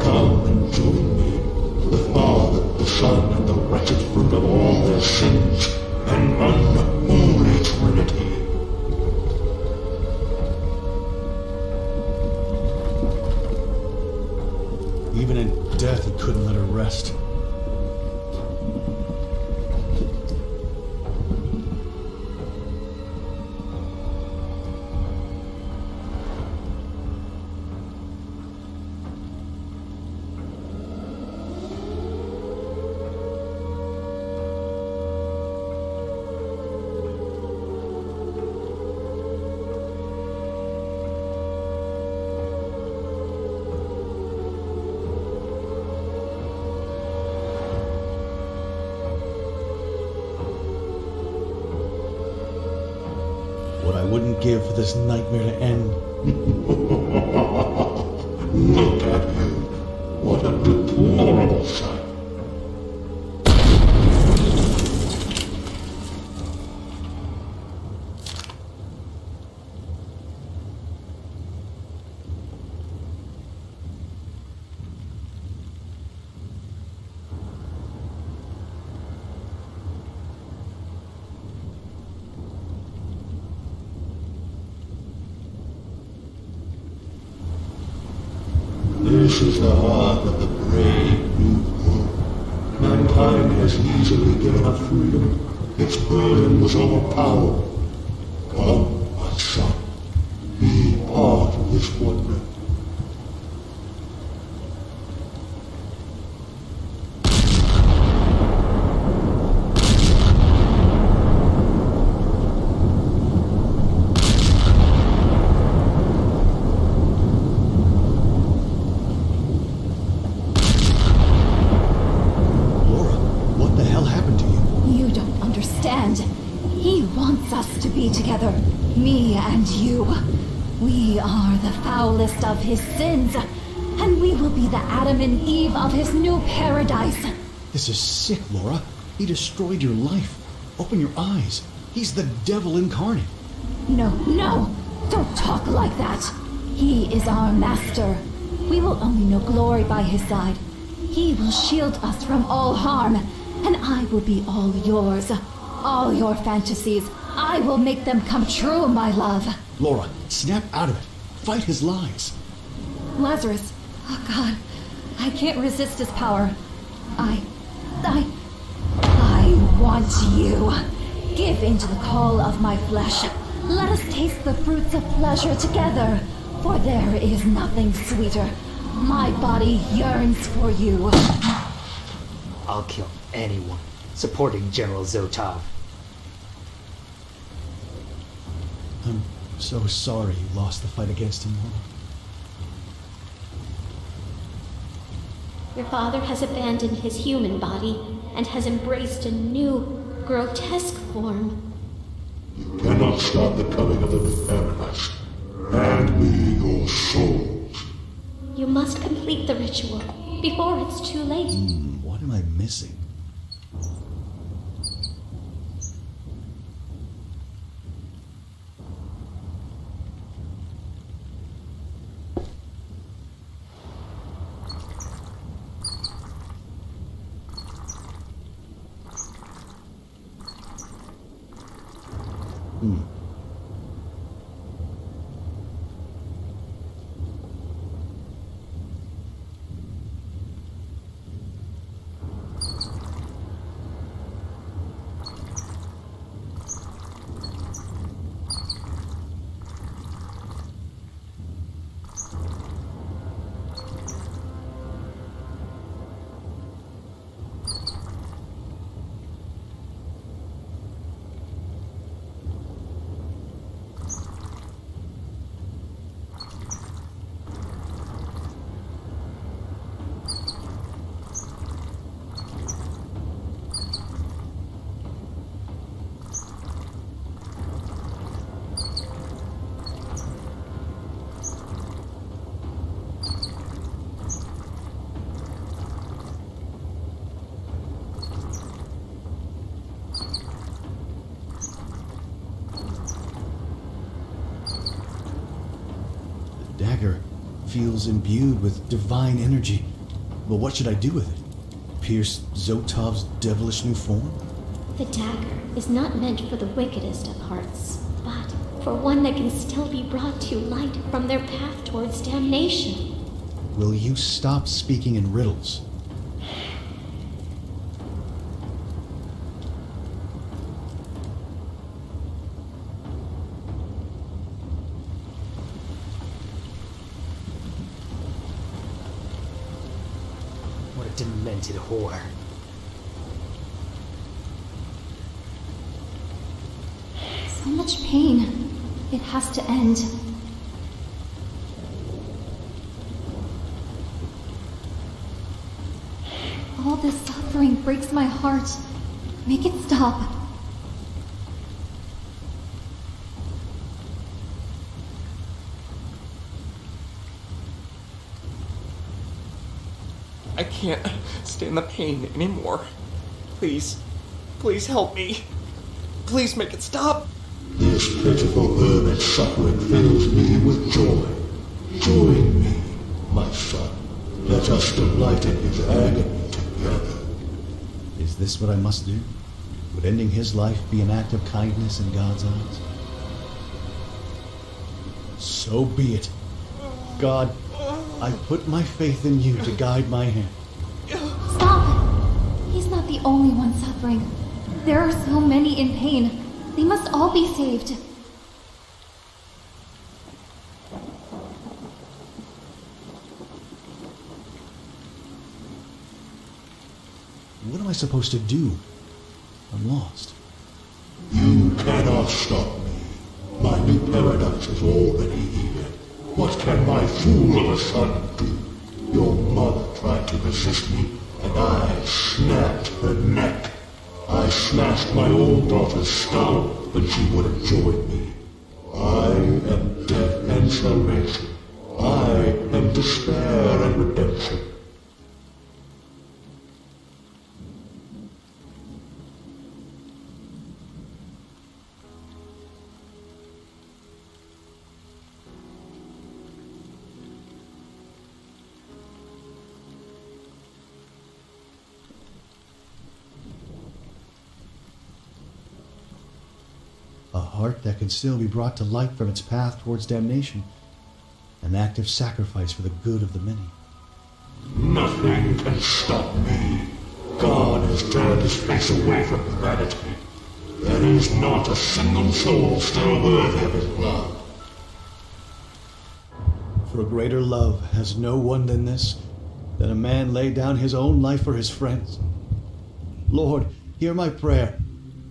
Come and join me, the Father, the Son, and the wretched fruit of all their sins, an unholy Trinity. Even in death, he couldn't let her rest. wouldn't give for this nightmare to end. Look at him. What a deplorable sight. This is the heart of the brave new world. Mankind has easily given up freedom. Its burden was overpowered. Come, my son, be part of this wonder. Together, me and you. We are the foulest of his sins, and we will be the Adam and Eve of his new paradise. This is sick, Laura. He destroyed your life. Open your eyes. He's the devil incarnate. No, don't talk like that. He is our master. We will only know glory by his side. He will shield us from all harm, and I will be all yours. All your fantasies, I will make them come true, my love. Laura, snap out of it. Fight his lies. Lazarus, oh God, I can't resist his power. I want you. Give in to the call of my flesh. Let us taste the fruits of pleasure together, for there is nothing sweeter. My body yearns for you. I'll kill anyone supporting General Zotov. I'm so sorry you lost the fight against him, Laura. Your father has abandoned his human body and has embraced a new, grotesque form. You cannot stop the coming of the Paradise. Hand me your souls. You must complete the ritual before it's too late. What am I missing? Dagger feels imbued with divine energy. But what should I do with it? Pierce Zotov's devilish new form? The dagger is not meant for the wickedest of hearts, but for one that can still be brought to light from their path towards damnation. Will you stop speaking in riddles? Demented whore. So much pain. It has to end. All this suffering breaks my heart. Make it stop. can't stand the pain anymore. Please, please help me. Please make it stop. This pitiful hermit's suffering fills me with joy. Join me, my son. Let us delight in his agony together. Is this what I must do? Would ending his life be an act of kindness in God's eyes? So be it. God, I put my faith in you to guide my hand. Stop! He's not the only one suffering. There are so many in pain. They must all be saved. What am I supposed to do? I'm lost. You cannot stop me. My new paradise is already here. What can my fool of a son do? Your mother tried to resist me, and I snapped her neck. I smashed my own daughter's skull, but she would have joined me. I am death and salvation. I am despair and redemption. A heart that can still be brought to light from its path towards damnation. An act of sacrifice for the good of the many. Nothing can stop me. God has turned his face away from humanity. There is not a single soul still worthy of his blood. For greater love has no one than this, that a man lay down his own life for his friends. Lord, hear my prayer.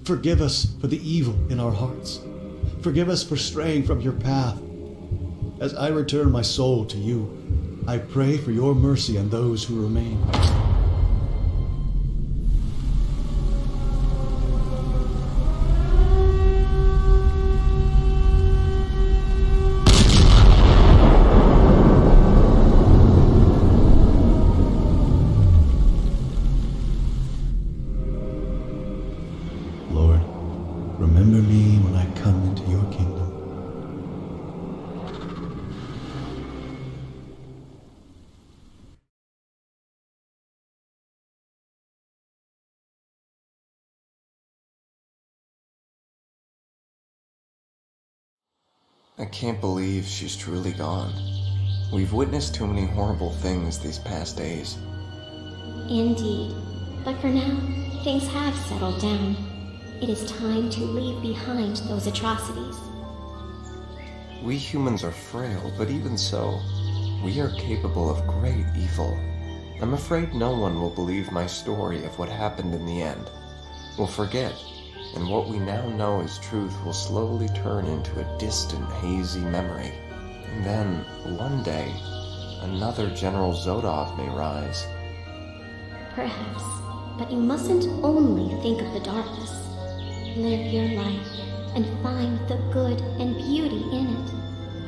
Forgive us for the evil in our hearts. Forgive us for straying from your path. As I return my soul to you, I pray for your mercy on those who remain. Lord, remember me when I come into your kingdom. I can't believe she's truly gone. We've witnessed too many horrible things these past days. Indeed. But for now, things have settled down. It is time to leave behind those atrocities. We humans are frail, but even so, we are capable of great evil. I'm afraid no one will believe my story of what happened in the end. We'll forget, and what we now know as truth will slowly turn into a distant, hazy memory. And then, one day, another General Zodov may rise. Perhaps, but you mustn't only think of the darkness. Live your life and find the good and beauty in it.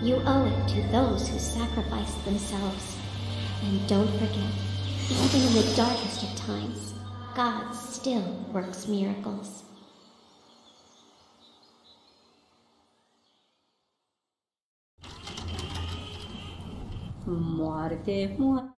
You owe it to those who sacrificed themselves. And don't forget, even in the darkest of times, God still works miracles. Muerte, muerte.